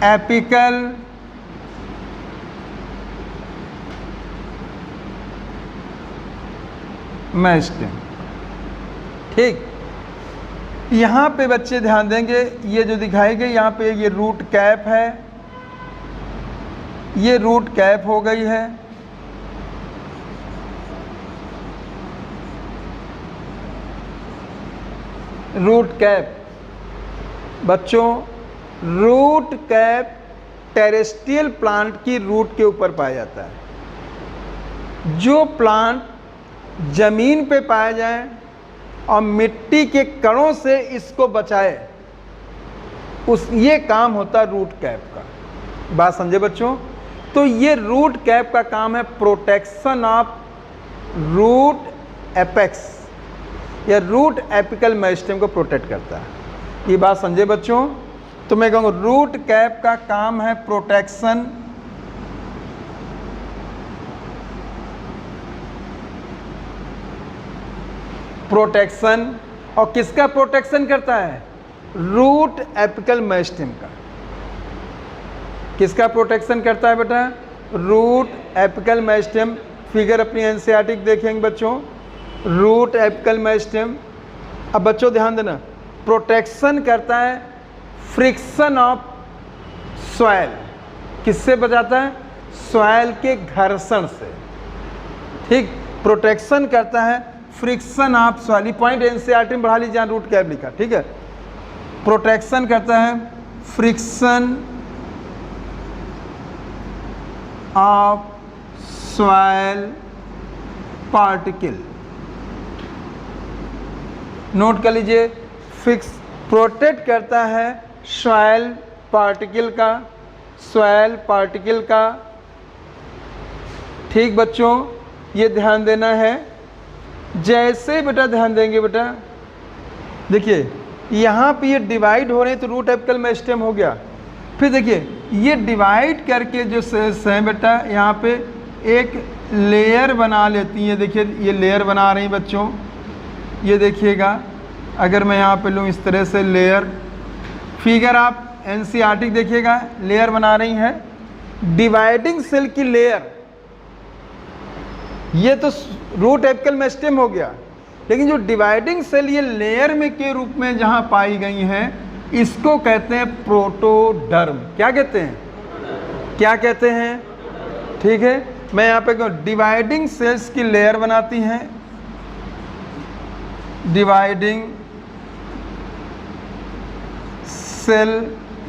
एपिकल मेरिस्टेम, ठीक। यहाँ पे बच्चे ध्यान देंगे, ये जो दिखाई गई यहाँ पे ये रूट कैप है, ये रूट कैप हो गई है, रूट कैप। बच्चों रूट कैप टेरेस्ट्रियल प्लांट की रूट के ऊपर पाया जाता है। जो प्लांट जमीन पे पाए जाए और मिट्टी के कणों से इसको बचाए, उस ये काम होता है रूट कैप का। बात समझे बच्चों, तो ये रूट कैप का काम है प्रोटेक्शन ऑफ रूट एपेक्स या रूट एपिकल मेरिस्टेम को प्रोटेक्ट करता है। ये बात समझे बच्चों, तो मैं कहूँगा रूट कैप का काम है प्रोटेक्शन और किसका प्रोटेक्शन करता है, रूट एपिकल मेरिस्टेम का। किसका प्रोटेक्शन करता है बेटा, रूट एपिकल मेरिस्टेम। फिगर अपनी एनसीईआरटी देखेंगे बच्चों, रूट एपिकल मेरिस्टेम। अब बच्चों ध्यान देना, प्रोटेक्शन करता है फ्रिक्शन ऑफ सॉइल, किससे बचाता है, सॉइल के घर्षण से, ठीक। प्रोटेक्शन करता है friction of soil, point NCERT में बढ़ा लीजिए, जहाँ रूट कैप लिखा, ठीक है। प्रोटेक्शन करता है friction of soil particle, note कर लीजिए, फिक्स प्रोटेक्ट करता है सॉइल पार्टिकल का। ठीक बच्चों, ये ध्यान देना है। जैसे बेटा ध्यान देंगे बेटा, देखिए यहाँ पे ये डिवाइड हो रहे हैं तो रूट एपिकल मेरिस्टेम हो गया। फिर देखिए ये डिवाइड करके जो सेल्स हैं बेटा यहाँ पे एक लेयर बना लेती हैं। देखिए ये लेयर बना रही हैं बच्चों, ये देखिएगा, अगर मैं यहाँ पे लूँ इस तरह से लेयर, फिगर आप एनसीईआरटी देखिएगा, लेयर बना रही हैं। डिवाइडिंग सेल की लेयर, ये तो रूट एपिकल मेरिस्टेम हो गया, लेकिन जो डिवाइडिंग सेल ये लेयर में के रूप में जहाँ पाई गई हैं, इसको कहते हैं प्रोटोडर्म। क्या कहते हैं? क्या कहते हैं? ठीक है, मैं यहाँ पे कहूँ डिवाइडिंग सेल्स की लेयर बनाती हैं, डिवाइडिंग सेल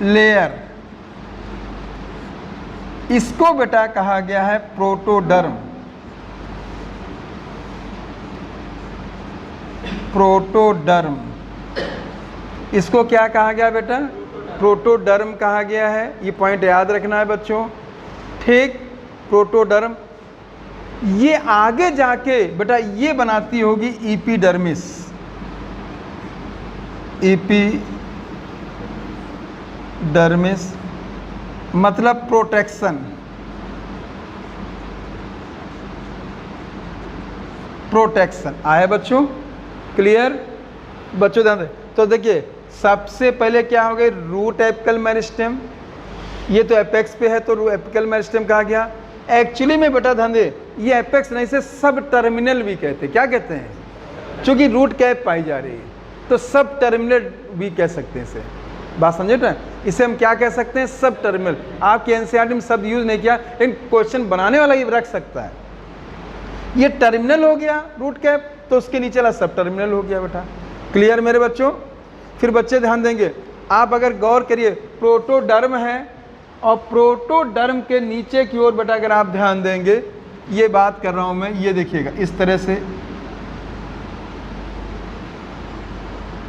लेयर, इसको बेटा कहा गया है प्रोटोडर्म। प्रोटोडर्म, इसको क्या कहा गया बेटा? प्रोटोडर्म कहा गया है। ये पॉइंट याद रखना है बच्चों। ठीक, प्रोटोडर्म ये आगे जाके बेटा ये बनाती होगी एपिडर्मिस। एपिडर्मिस मतलब प्रोटेक्शन, प्रोटेक्शन आया बच्चों? क्लियर बच्चों? ध्यान दें। तो देखिए सबसे पहले क्या हो गई? रूट एपिकल मेरिस्टेम, ये तो एपेक्स पे है तो रूट एपिकल मेरिस्टेम कहा गया। एक्चुअली में बेटा ध्यान दे, ये एपेक्स नहीं से सब टर्मिनल भी कहते हैं। क्या कहते हैं? चूंकि रूट कैप पाई जा रही है तो सब टर्मिनल भी कह सकते हैं इसे। बात समझे ना? इसे हम क्या कह सकते हैं? सब टर्मिनल। आपके एनसीईआरटी में शब्द यूज नहीं किया, लेकिन क्वेश्चन बनाने वाला ये रख सकता है। ये टर्मिनल हो गया रूट कैप, तो उसके नीचे वाला सब टर्मिनल हो गया बेटा। क्लियर मेरे बच्चों? फिर बच्चे ध्यान देंगे, आप अगर गौर करिए, प्रोटोडर्म है और प्रोटोडर्म के नीचे की ओर बेटा अगर आप ध्यान देंगे, ये बात कर रहा हूं मैं, ये देखिएगा इस तरह से,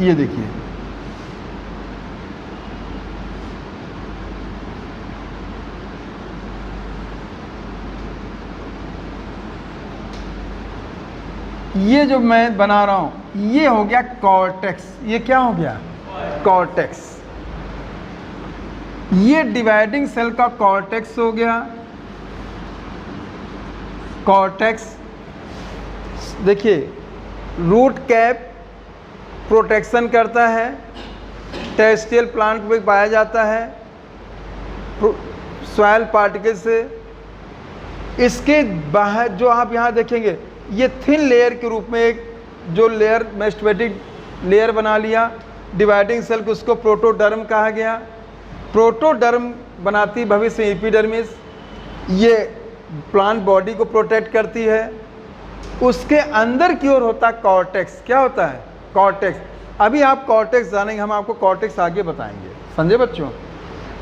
ये देखिए ये जो मैं बना रहा हूं ये हो गया कॉर्टेक्स। ये क्या हो गया? कॉर्टेक्स। ये डिवाइडिंग सेल का कॉर्टेक्स हो गया। कॉर्टेक्स देखिए, रूट कैप प्रोटेक्शन करता है, टेरेस्ट्रियल प्लांट में पाया जाता है सॉइल पार्टिकल से। इसके बाहर जो आप यहाँ देखेंगे, ये थिन लेयर के रूप में एक जो लेयर मेस्टोमेटिक लेयर बना लिया डिवाइडिंग सेल को, उसको प्रोटोडर्म कहा गया। प्रोटोडर्म बनाती भविष्य में एपिडर्मिस, ये प्लांट बॉडी को प्रोटेक्ट करती है। उसके अंदर की ओर होता है कॉर्टेक्स। क्या होता है? कॉर्टेक्स। अभी आप कॉर्टेक्स जानेंगे, हम आपको कॉर्टेक्स आगे बताएंगे। समझे बच्चों?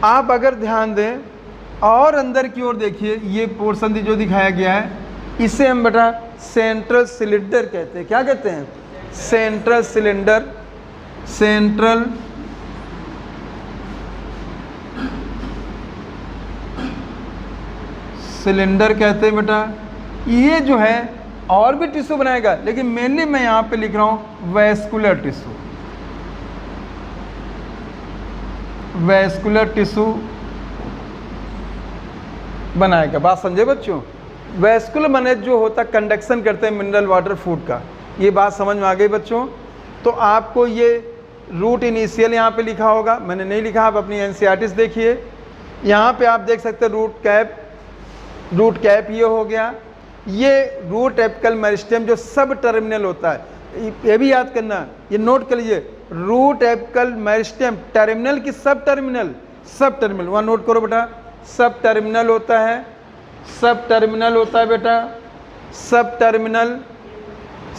आप अगर ध्यान दें और अंदर की ओर देखिए, ये पोर्शन जो दिखाया गया है, इसे हम बेटा सेंट्रल सिलेंडर कहते हैं। क्या कहते हैं? Central cylinder. सेंट्रल सिलेंडर कहते हैं बेटा। ये जो है और भी टिश्यू बनाएगा, लेकिन मेनली मैं यहाँ पे लिख रहा हूँ वैस्कुलर टिश्यू। वैस्कुलर टिश्यू बनाएगा। बात समझे बच्चों? वैस्कुलर माने जो होता कंडक्शन करते हैं मिनरल वाटर फूड का। ये बात समझ में आ गई बच्चों? तो आपको ये रूट इनिशियल यहाँ पे लिखा होगा, मैंने नहीं लिखा, आप अपनी एनसीईआरटी देखिए। यहाँ पे आप देख सकते हैं रूट कैप। रूट कैप ये हो गया। ये रूट एपिकल मेरिस्टेम जो सब टर्मिनल होता है, ये भी याद करना, ये नोट कर लीजिए। रूट एपिकल मेरिस्टेम टर्मिनल की सब टर्मिनल, सब टर्मिनल वहाँ नोट करो बेटा। सब टर्मिनल होता है, सब टर्मिनल होता है बेटा, सब टर्मिनल,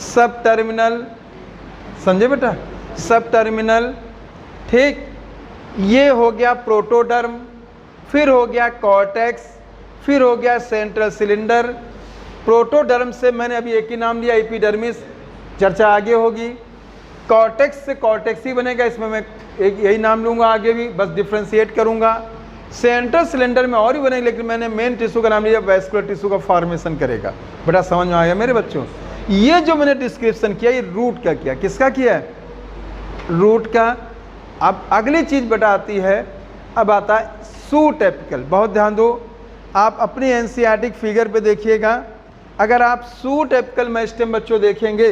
सब टर्मिनल। समझे बेटा? सब टर्मिनल। ठीक, ये हो गया प्रोटोडर्म, फिर हो गया कॉर्टेक्स, फिर हो गया सेंट्रल सिलेंडर। प्रोटोडर्म से मैंने अभी एक ही नाम लिया एपिडर्मिस, चर्चा आगे होगी। कॉर्टेक्स से कॉर्टेक्स ही बनेगा, इसमें मैं एक यही नाम लूँगा, आगे भी बस डिफ्रेंशिएट करूँगा। सेंट्रल सिलेंडर में और भी बनेगा, लेकिन मैंने मेन टिश्यू का नाम लिया, वैस्कुलर टिश्यू का फॉर्मेशन करेगा। बड़ा समझ में आ गया मेरे बच्चों? ये जो मैंने डिस्क्रिप्शन किया, ये रूट का किया। किसका किया है? रूट का। अब अगली चीज़ बेटा आती है, अब आता है सूट एपिकल। बहुत ध्यान दो, आप अपनी एनसीईआरटी फिगर पे देखिएगा। अगर आप सूट एपिकल मेरिस्टेम बच्चों देखेंगे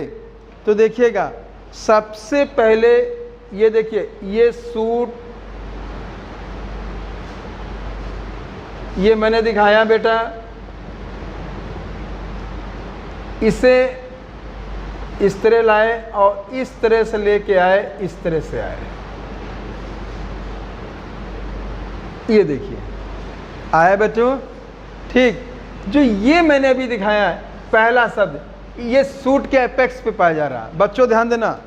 तो देखिएगा, सबसे पहले ये देखिए, ये सूट, ये मैंने दिखाया बेटा, इसे इस तरह लाए और इस तरह से लेके आए, इस तरह से आए। ये देखिए आया बच्चों, ठीक। जो ये मैंने अभी दिखाया है पहला शब्द, ये सूट के एपेक्स पे पाया जा रहा है। बच्चों ध्यान देना,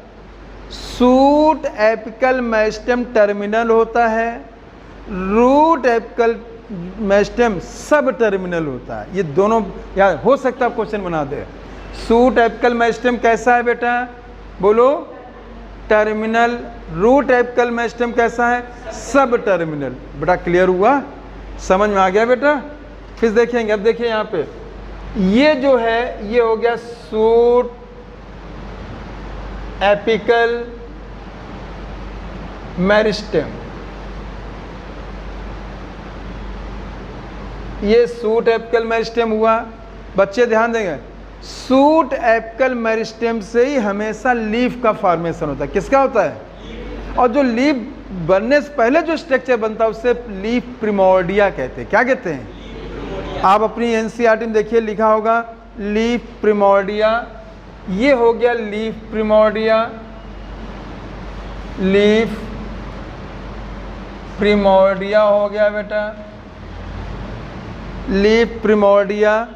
सूट एपिकल मेरिस्टेम टर्मिनल होता है, रूट एपिकल मेरिस्टेम सब टर्मिनल होता है। ये दोनों यार हो सकता है क्वेश्चन बना दे। सूट एपिकल मेरिस्टेम कैसा है बेटा? बोलो, टर्मिनल। रूट एपिकल मेरिस्टेम कैसा है? सब टर्मिनल। बेटा क्लियर हुआ? समझ में आ गया बेटा? फिर देखेंगे, अब देखिए यहाँ पे, ये जो है ये हो गया सूट एपिकल मेरिस्टेम। ये सूट एपिकल मेरिस्टेम हुआ। बच्चे ध्यान देंगे, सूट एपिकल मेरिस्टेम से ही हमेशा लीफ का फॉर्मेशन होता है। किसका होता है? और जो लीफ बनने से पहले जो स्ट्रक्चर बनता है उसे लीफ प्रिमोर्डिया कहते हैं। क्या कहते हैं? आप अपनी एनसीईआरटी में देखिए, लिखा होगा लीफ प्रिमोर्डिया। ये हो गया लीफ प्रिमोर्डिया, लीफ प्रिमोर्डिया हो गया बेटा, लीफ प्रिमोर्डिया,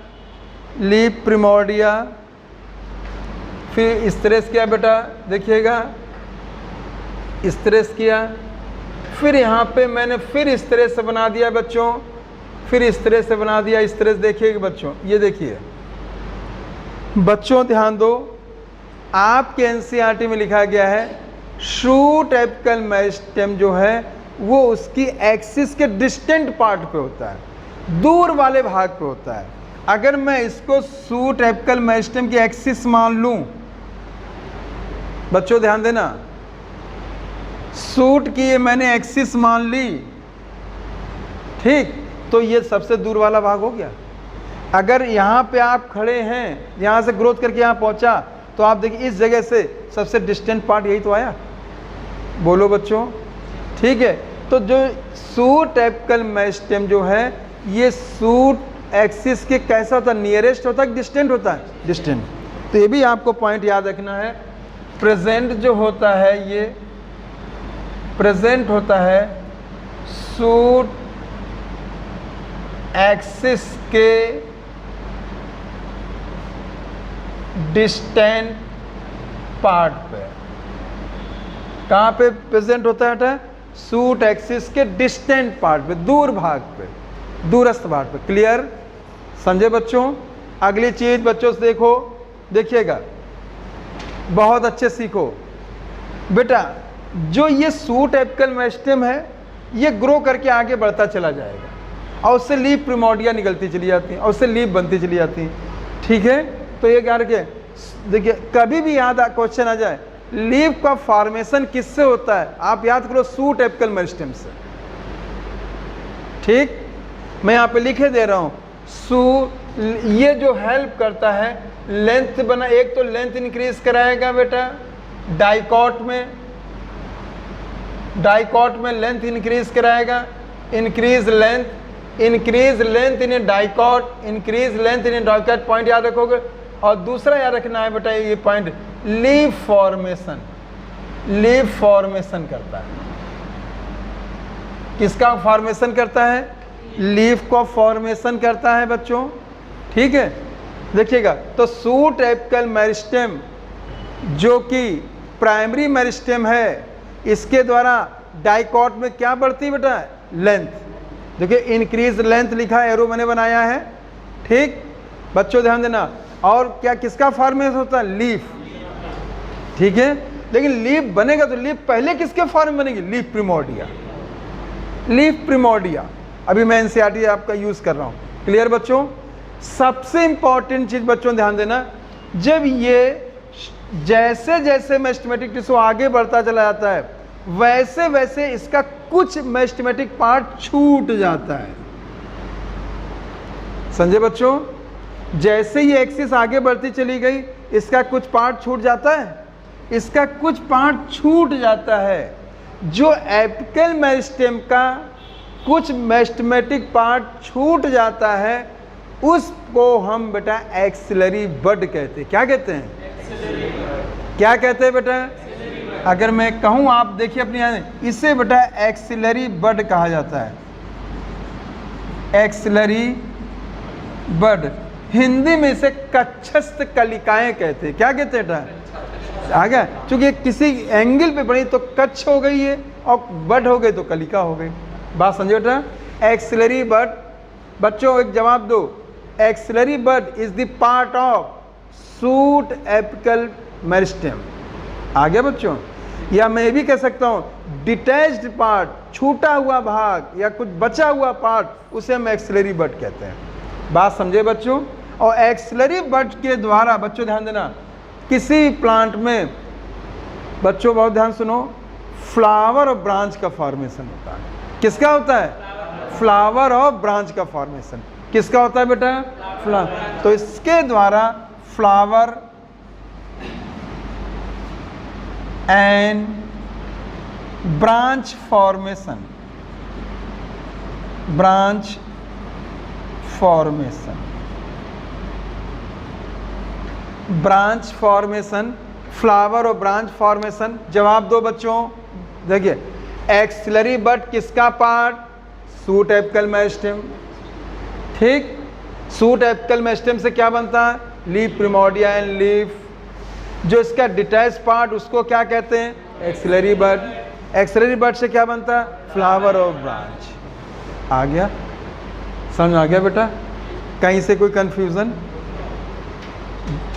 लीफ प्रिमोर्डिया। फिर इस तरह से किया बेटा, देखिएगा इस तरह से किया। फिर यहाँ पे मैंने फिर इस तरह से बना दिया बच्चों, फिर इस तरह से बना दिया, इस तरह से देखिएगा बच्चों। ये देखिए बच्चों ध्यान दो, आपके एनसीईआरटी में लिखा गया है सूट एपिकल मेरिस्टेम जो है वो उसकी एक्सिस के डिस्टेंट पार्ट पे होता है, दूर वाले भाग पे होता है। अगर मैं इसको सूट एपिकल मेरिस्टेम की एक्सिस मान लूं, बच्चों ध्यान देना, सूट की ये मैंने एक्सिस मान ली, ठीक, तो ये सबसे दूर वाला भाग हो गया। अगर यहाँ पे आप खड़े हैं, यहाँ से ग्रोथ करके यहाँ पहुँचा, तो आप देखिए इस जगह से सबसे डिस्टेंट पार्ट यही तो आया। बोलो बच्चों, ठीक है। तो जो सूट एपिकल मेरिस्टेम जो है ये सूट एक्सिस के कैसा होता है? नियरेस्ट होता है, डिस्टेंट होता है? डिस्टेंट। तो ये भी आपको पॉइंट याद रखना है। प्रेजेंट जो होता है, ये प्रेजेंट होता है सूट एक्सिस के डिस्टेंट पार्ट पे। कहाँ पे प्रेजेंट होता है? सूट एक्सिस के डिस्टेंट पार्ट पे, दूर भाग पे, दूरस्थ भाग पे। क्लियर? समझे बच्चों? अगली चीज बच्चों से देखो, देखिएगा, बहुत अच्छे सीखो बेटा। जो ये सूट एपिकल मेरिस्टेम है ये ग्रो करके आगे बढ़ता चला जाएगा और उससे लीफ प्रिमोर्डिया निकलती चली जाती है और उससे लीफ बनती चली जाती है, ठीक है। तो ये क्या रखे, देखिए कभी भी याद क्वेश्चन आ जाए लीफ का फॉर्मेशन किससे होता है, आप याद करो सूट एपिकल मेरिस्टेम से, ठीक। मैं यहाँ पे लिखे दे रहा हूँ ये जो हेल्प करता है लेंथ बना, एक तो लेंथ इंक्रीज कराएगा बेटा डाइकॉट में लेंथ इंक्रीज कराएगा, increase length in A dicot, increase length in A dicot, point याद रखोगे। और दूसरा याद रखना है बेटा ये पॉइंट, लीफ फॉर्मेशन करता है। किसका फॉर्मेशन करता है? लीफ को फॉर्मेशन करता है बच्चों, ठीक है। देखिएगा, तो सूट एपिकल मेरिस्टेम जो कि प्राइमरी मेरिस्टेम है, इसके द्वारा डाइकॉट में क्या बढ़ती है बेटा? लेंथ। देखिए इंक्रीज लेंथ लिखा है, एरो मैंने बनाया है, ठीक बच्चों ध्यान देना। और क्या किसका फॉर्मेशन होता है? लीफ, ठीक है। लेकिन लीफ बनेगा तो लीफ पहले किसके फॉर्म में बनेगी? Leaf primordia, leaf primordia. अभी मैं एनसीईआरटी आपका यूज कर रहा हूं। क्लियर बच्चों? सबसे इंपॉर्टेंट चीज बच्चों ध्यान देना, जब ये जैसे जैसे मेरिस्टेमेटिक टिश्यू आगे बढ़ता चला जाता है वैसे वैसे इसका कुछ मेरिस्टेमेटिक पार्ट छूट जाता है। समझे बच्चों? जैसे ही एक्सिस आगे बढ़ती चली गई इसका कुछ पार्ट छूट जाता है, इसका कुछ पार्ट छूट जाता है। जो एपिकल मेरिस्टेम का कुछ मेरिस्टेमेटिक पार्ट छूट जाता है उसको हम बेटा एक्सिलरी बड कहते हैं। क्या कहते हैं? क्या कहते हैं बेटा? अगर मैं कहूं, आप देखिए अपनी याद, इसे बेटा एक्सिलरी बड कहा जाता है। एक्सिलरी बड, हिंदी में इसे कक्षस्थ कलिकाएं कहते हैं। क्या कहते हैं बेटा? आ गया, क्योंकि किसी एंगल पे बनी तो कच्छ हो गई है और बड हो गई तो कलिका हो गई। बात समझे बेटा? एक्सिलरी बड, बच्चों एक जवाब दो। Axillary bud is the part of shoot apical meristem. आ गया बच्चों? या मैं भी कह सकता हूं डिटैच्ड पार्ट, छूटा हुआ भाग या कुछ बचा हुआ पार्ट, उसे हम एक्सिलरी बड कहते हैं। बात समझे बच्चों? और एक्सिलरी बड के द्वारा बच्चों ध्यान देना, किसी प्लांट में बच्चों बहुत ध्यान सुनो, फ्लावर और ब्रांच का फॉर्मेशन होता है। किसका होता है? फ्लावर और ब्रांच का फॉर्मेशन किसका होता है बेटा? फ्लावर। तो इसके द्वारा flower and branch formation, branch formation, branch formation, flower और ब्रांच फॉर्मेशन। जवाब दो बच्चों। देखिए एक्सिलरी बड किसका पार्ट? Suit apical meristem. ठीक, सूट एपिकल मेरिस्टेम से क्या बनता है? Leaf primordia and leaf. जो इसका डिटैच पार्ट उसको क्या कहते हैं? एक्सिलरी बड। एक्सिलरी बड से क्या बनता है? फ्लावर और ब्रांच। आ गया? समझ आ गया बेटा? कहीं से कोई कंफ्यूजन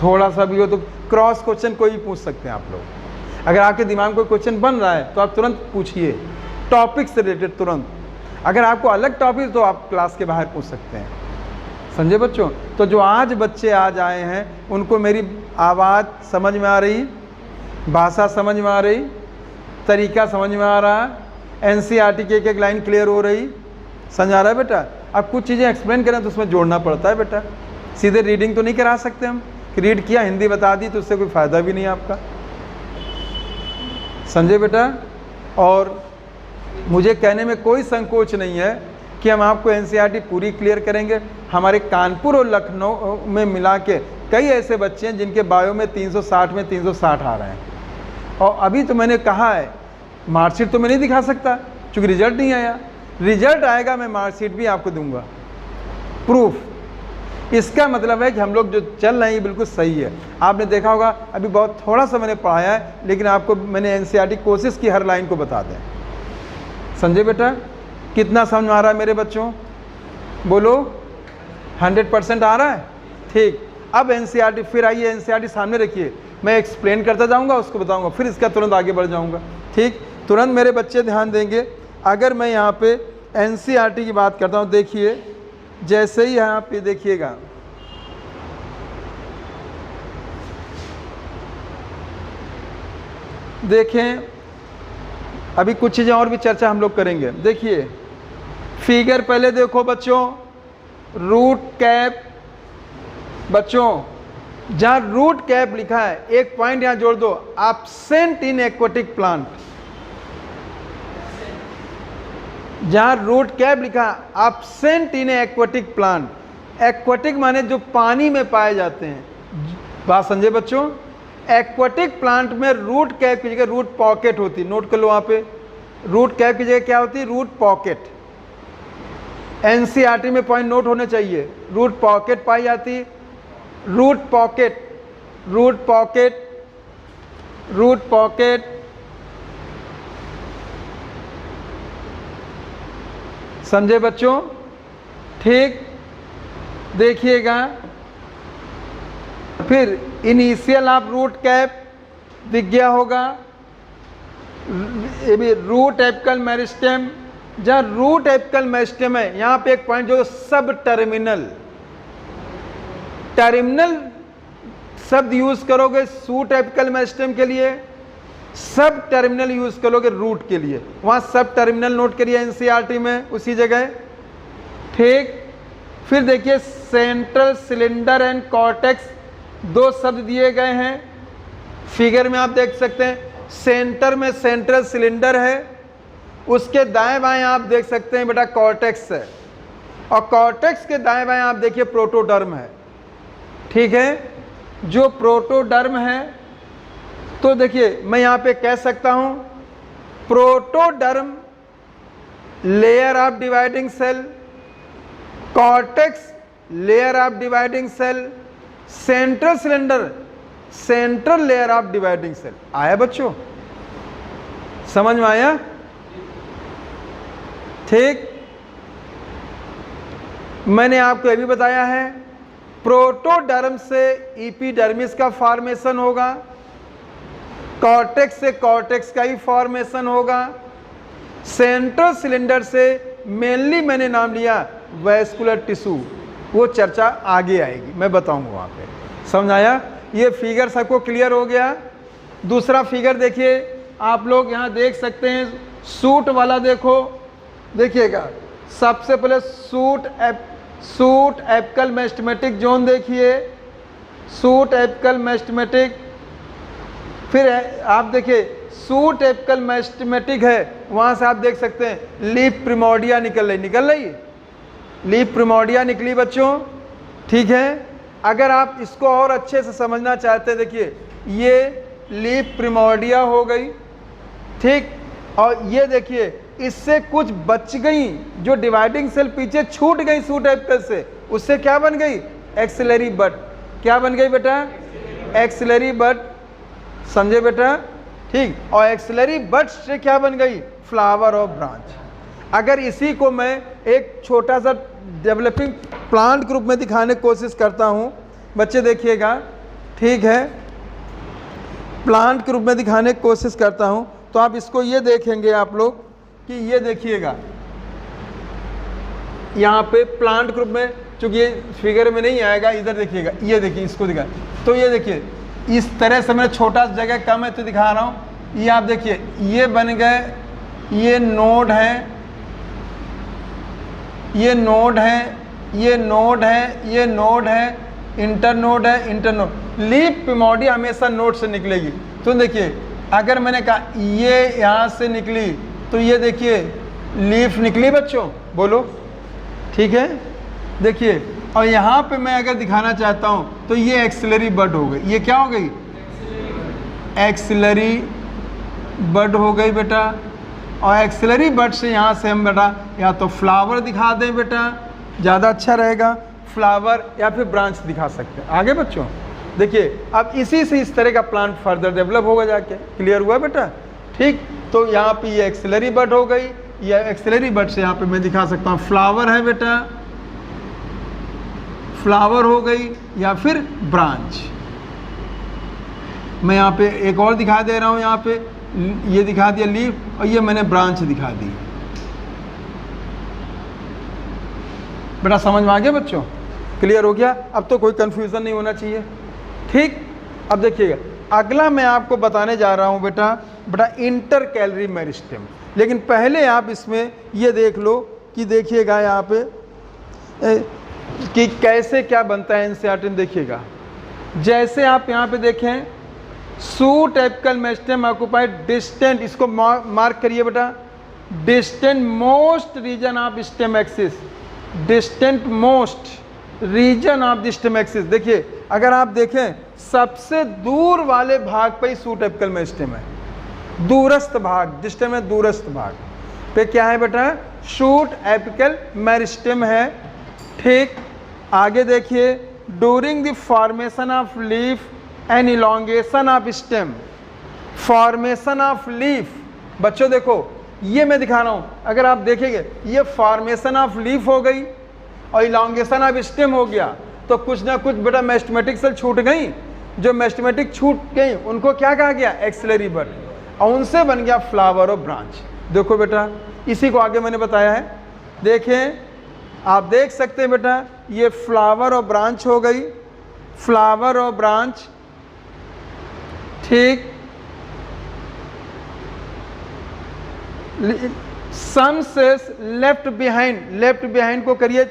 थोड़ा सा भी हो तो क्रॉस क्वेश्चन कोई भी पूछ सकते हैं आप लोग। अगर आपके दिमाग में कोई क्वेश्चन बन रहा है तो आप तुरंत पूछिए, टॉपिक से रिलेटेड तुरंत। अगर आपको अलग टॉपिक तो आप क्लास के बाहर पूछ सकते हैं। समझे बच्चों? तो जो आज बच्चे आज आए हैं उनको मेरी आवाज़ समझ में आ रही, भाषा समझ में आ रही, तरीका समझ में आ रहा, एनसीईआरटी की एक एक लाइन क्लियर हो रही, समझ आ रहा है बेटा? अब कुछ चीज़ें एक्सप्लेन करें तो उसमें जोड़ना पड़ता है बेटा। सीधे रीडिंग तो नहीं करा सकते हम कि रीड किया हिंदी बता दी तो उससे कोई फ़ायदा भी नहीं आपका। समझे बेटा? और मुझे कहने में कोई संकोच नहीं है कि हम आपको एनसीईआरटी पूरी क्लियर करेंगे। हमारे कानपुर और लखनऊ में मिला के कई ऐसे बच्चे हैं जिनके बायो में 360 में 360 आ रहे हैं। और अभी तो मैंने कहा है मार्कशीट तो मैं नहीं दिखा सकता क्योंकि रिजल्ट नहीं आया। रिजल्ट आएगा मैं मार्कशीट भी आपको दूंगा, प्रूफ। इसका मतलब है कि हम लोग जो चल रहे हैं ये बिल्कुल सही है। आपने देखा होगा अभी बहुत थोड़ा सा मैंने पढ़ाया है, लेकिन आपको मैंने एनसीईआरटी कोशिश की हर लाइन को बता दें। समझे बेटा? कितना समझ आ रहा है मेरे बच्चों? बोलो 100% आ रहा है? ठीक। अब एनसीईआरटी, फिर आइए एनसीईआरटी सामने रखिए, मैं एक्सप्लेन करता जाऊंगा, उसको बताऊंगा, फिर इसका तुरंत आगे बढ़ जाऊंगा। ठीक, तुरंत मेरे बच्चे ध्यान देंगे। अगर मैं यहाँ पे एनसीईआरटी की बात करता हूँ, देखिए जैसे ही यहाँ पे देखिएगा, देखें अभी कुछ चीज़ें और भी चर्चा हम लोग करेंगे। देखिए फिगर पहले देखो बच्चों, रूट कैप। बच्चों जहाँ रूट कैप लिखा है एक पॉइंट यहाँ जोड़ दो, एब्सेंट इन एक्वेटिक प्लांट। जहाँ रूट कैप लिखा है absent in aquatic plant. Aquatic माने जो पानी में पाए जाते हैं। बात समझे बच्चों? एक्वेटिक प्लांट में रूट कैप की जगह रूट पॉकेट होती है। नोट कर लो वहाँ पे, रूट कैप की जगह क्या होती है? Root pocket. एनसीईआरटी में पॉइंट नोट होने चाहिए। रूट पॉकेट पाई जाती है। Root pocket, root pocket, root pocket. समझे बच्चों? ठीक, देखिएगा फिर इनिशियल ऑफ रूट कैप, दिख गया होगा, ये भी रूट एपिकल मेरिस्टेम। जहाँ रूट एपिकल मेरिस्टेम है यहाँ पे एक पॉइंट जो सब टर्मिनल, टर्मिनल शब्द यूज करोगे सूट एपिकल मेरिस्टेम के लिए, सब टर्मिनल यूज करोगे रूट के लिए। वहाँ सब टर्मिनल नोट करिए एनसीईआरटी में उसी जगह, ठीक। फिर देखिए सेंट्रल सिलेंडर एंड कॉर्टेक्स, दो शब्द दिए गए हैं फिगर में, आप देख सकते हैं। सेंटर में सेंट्रल सिलेंडर है, उसके दाएं बाएं आप देख सकते हैं बेटा कॉर्टेक्स है, और कॉर्टेक्स के दाएं बाएं आप देखिए प्रोटोडर्म है, ठीक है। जो प्रोटोडर्म है तो देखिए मैं यहाँ पे कह सकता हूँ protoderm layer of dividing cell, cortex layer of dividing cell, central cylinder central layer of dividing cell. आया बच्चों, समझ में आया, ठीक। मैंने आपको यह भी बताया है प्रोटोडर्म से एपिडर्मिस का फॉर्मेशन होगा, कॉर्टेक्स से कॉर्टेक्स का ही फॉर्मेशन होगा, सेंट्रल सिलेंडर से मेनली मैंने नाम लिया वैस्कुलर टिश्यू, वो चर्चा आगे आएगी, मैं बताऊंगा वहाँ पे। समझ आया, ये फिगर सबको क्लियर हो गया। दूसरा फिगर देखिए, आप लोग यहाँ देख सकते हैं सूट वाला, देखो देखिएगा। सबसे पहले सूट एपिकल मेरिस्टेमेटिक जोन देखिए, सूट एपिकल मेरिस्टेमेटिक। फिर आप देखिए सूट एपिकल मेरिस्टेमेटिक है, वहाँ से आप देख सकते हैं लीफ प्रिमोर्डिया निकल रही, लीफ प्रिमोर्डिया निकली बच्चों, ठीक है। अगर आप इसको और अच्छे से समझना चाहते हैं, देखिए ये लीफ प्रिमोर्डिया हो गई, ठीक। और ये देखिए इससे कुछ बच गई, जो डिवाइडिंग सेल पीछे छूट गई सूट एपिकल से, उससे क्या बन गई एक्सिलरी बड। क्या बन गई बेटा एक्सिलरी बड, समझे बेटा, ठीक। और एक्सिलरी बड से क्या बन गई फ्लावर ऑफ ब्रांच। अगर इसी को मैं एक छोटा सा डेवलपिंग प्लांट के रूप में दिखाने की कोशिश करता हूँ, बच्चे देखिएगा, ठीक है, प्लांट के रूप में दिखाने की कोशिश करता हूँ, तो आप इसको ये देखेंगे आप लोग कि ये देखिएगा यहाँ पे प्लांट के रूप में, चूंकि ये फिगर में नहीं आएगा, इधर देखिएगा, ये देखिए इसको दिखा, तो ये देखिए इस तरह से मैं छोटा सा जगह कम है तो दिखा रहा हूँ। ये आप देखिए ये बन गए, ये नोड है, ये नोड है, ये नोड है, ये नोड है, इंटरनोड है, इंटरनोड। लीफ प्रिमोर्डिया हमेशा नोड से निकलेगी। तो देखिए अगर मैंने कहा ये यहाँ से निकली, तो ये देखिए लीफ निकली बच्चों, बोलो, ठीक है। देखिए और यहाँ पे मैं अगर दिखाना चाहता हूँ तो ये एक्सिलरी बड हो गई, ये क्या हो गई एक्सिलरी बड हो गई बेटा। और एक्सिलरी बड से यहाँ से हम बेटा या तो फ्लावर दिखा दें बेटा, ज़्यादा अच्छा रहेगा, फ्लावर या फिर ब्रांच दिखा सकते हैं। आगे बच्चों देखिए अब इसी से इस तरह का प्लांट फर्दर डेवलप होगा जाके, क्लियर हुआ बेटा, ठीक। तो यहाँ पे ये एक्सिलरी बड हो गई, ये एक्सिलरी बड से यहाँ पे मैं दिखा सकता हूँ फ्लावर है बेटा, फ्लावर हो गई या फिर ब्रांच। मैं यहाँ पे एक और दिखा दे रहा हूँ, यहाँ पे ये दिखा दिया लीफ, और ये मैंने ब्रांच दिखा दी बेटा। समझ में आ गया बच्चों, क्लियर हो गया, अब तो कोई कंफ्यूजन नहीं होना चाहिए, ठीक। अब देखिएगा अगला मैं आपको बताने जा रहा हूँ बेटा इंटर कैलरी मेरिस्टेम। लेकिन पहले आप इसमें ये देख लो कि देखिएगा यहाँ पे कि कैसे क्या बनता है एनसीईआरटी में। देखिएगा जैसे आप यहाँ पे देखें shoot apical meristem occupied distant, इसको मार्क करिए बेटा, distant most region of stem axis, distant most region of the stem axis. देखिए अगर आप देखें सबसे दूर वाले भाग पे ही सूट एपिकल मेरिस्टेम है, दूरस्थ भाग, डिस्टेंस में दूरस्थ भाग पे क्या है बेटा शूट एपिकल मेरिस्टेम है, ठीक। आगे देखिए during the formation of leaf and elongation of stem, formation of leaf, बच्चों देखो ये मैं दिखा रहा हूँ, अगर आप देखेंगे ये फॉर्मेशन ऑफ लीफ हो गई और इलोंगेशन ऑफ स्टेम हो गया, तो कुछ ना कुछ बेटा मेरिस्टेमेटिक सेल छूट गई, जो मेरिस्टेमेटिक छूट गई उनको क्या कहा गया, एक्सिलरी बड, और उनसे बन गया फ्लावर और ब्रांच। देखो बेटा इसी को आगे मैंने बताया है, देखें आप देख सकते हैं बेटा ये फ्लावर और ब्रांच हो गई, फ्लावर और ब्रांच, ठीक। सम सेल्स लेफ्ट बिहाइंड को करिए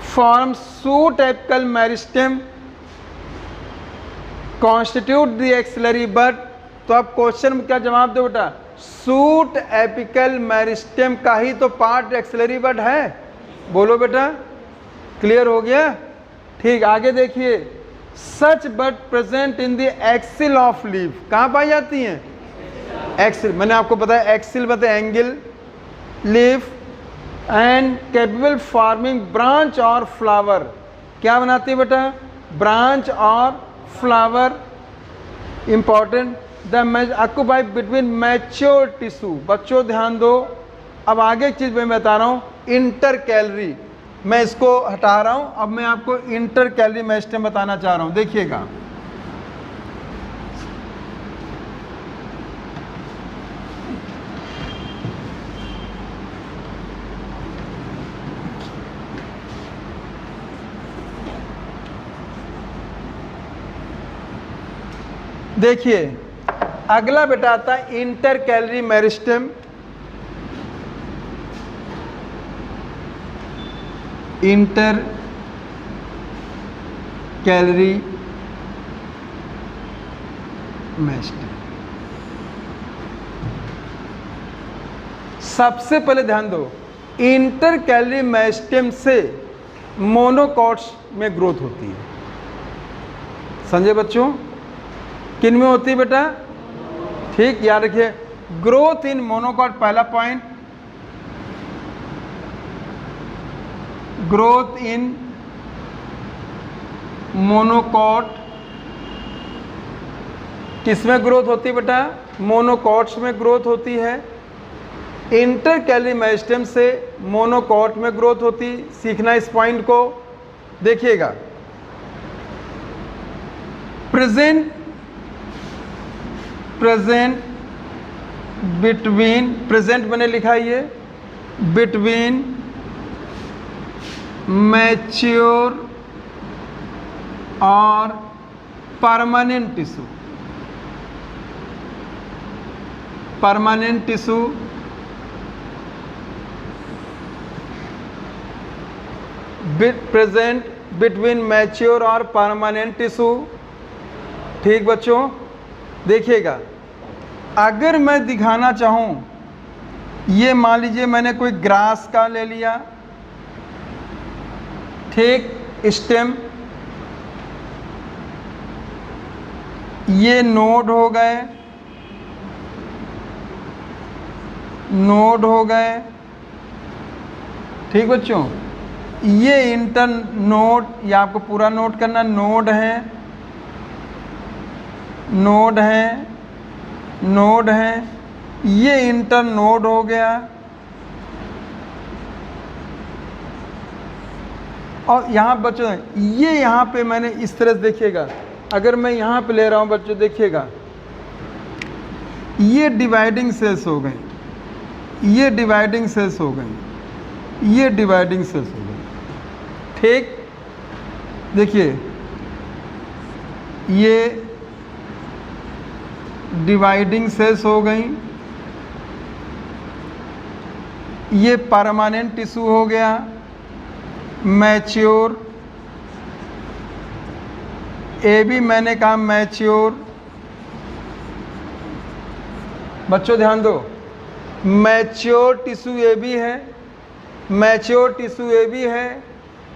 form shoot apical meristem constitute the axillary bud. तो आप क्वेश्चन में क्या जवाब दो बेटा, सूट एपिकल मेरिस्टेम का ही तो पार्ट एक्सिलरी बड है। बोलो बेटा, क्लियर हो गया, ठीक। आगे देखिए, such bud present in the axil of leaf, कहाँ पाई जाती हैं, एक्सिल। मैंने आपको बताया एक्सिल बताया angle leaf, and capable forming branch और फ्लावर। क्या बनाती है बेटा, ब्रांच और flower. Important, the occupy between mature tissue. बच्चों ध्यान दो, अब आगे एक चीज मैं बता रहा हूँ, इंटर कैलरी, मैं इसको हटा रहा हूँ, अब मैं आपको इंटर कैलरी मेरिस्टेम बताना चाह रहा हूँ। देखिएगा, देखिए अगला बेटा आता है inter calorie meristem. Inter calorie meristem, सबसे पहले ध्यान दो, इंटर कैलरी मेरिस्टेम से मोनोकॉट्स में ग्रोथ होती है। समझे बच्चों, किन में होती है बेटा, ठीक, याद रखिए, ग्रोथ इन मोनोकॉट, पहला पॉइंट, ग्रोथ इन मोनोकॉट, किसमें ग्रोथ होती है बेटा, मोनोकॉट्स में ग्रोथ होती है। इंटर कैलरी मेरिस्टेम से मोनोकॉट में ग्रोथ होती, सीखना इस पॉइंट को। देखिएगा, प्रेजेंट बिटवीन, प्रेजेंट मैंने लिखा है ये, बिटवीन मैच्योर और permanent tissue, permanent tissue, present between mature और परमानेंट टिश्यू, ठीक बच्चों। देखिएगा, अगर मैं दिखाना चाहूँ, ये मान लीजिए मैंने कोई ग्रास का ले लिया, ठीक, स्टेम, ये नोड हो गए, नोड हो गए, ठीक बच्चों। ये इंटर नोड, ये आपको पूरा नोट करना, नोड है, नोड है, नोड है, ये इंटर नोड हो गया। और यहाँ बच्चों ये यहाँ पे मैंने इस तरह से, देखिएगा, अगर मैं यहाँ पे ले रहा हूँ बच्चों, देखिएगा, ये डिवाइडिंग सेल्स हो गए, ये डिवाइडिंग सेल्स हो गई, ये डिवाइडिंग सेल्स हो गई, ठीक। देखिए ये डिवाइडिंग सेल्स हो गई, ये परमानेंट टिश्यू हो गया, मैच्योर, ए भी मैंने कहा मैच्योर। बच्चों ध्यान दो, मैच्योर टिश्यू ए भी है, मैच्योर टिश्यू ए भी है,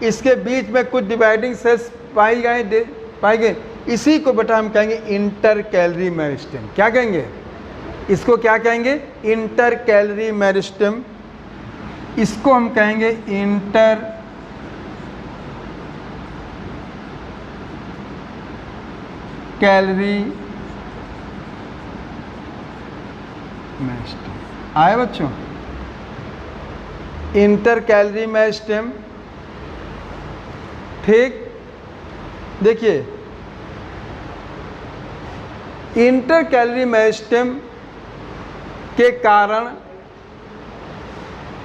इसके बीच में कुछ डिवाइडिंग सेल्स पाई गए, इसी को बेटा हम कहेंगे इंटर कैलरी मेरिस्टेम। क्या कहेंगे इसको, क्या कहेंगे, इंटर कैलरी मेरिस्टेम। इसको हम कहेंगे इंटर कैलरी मेरिस्टेम। आए बच्चों, इंटर कैलरी मेरिस्टेम, ठीक। देखिए इंटर कैलरी मेरिस्टेम के कारण,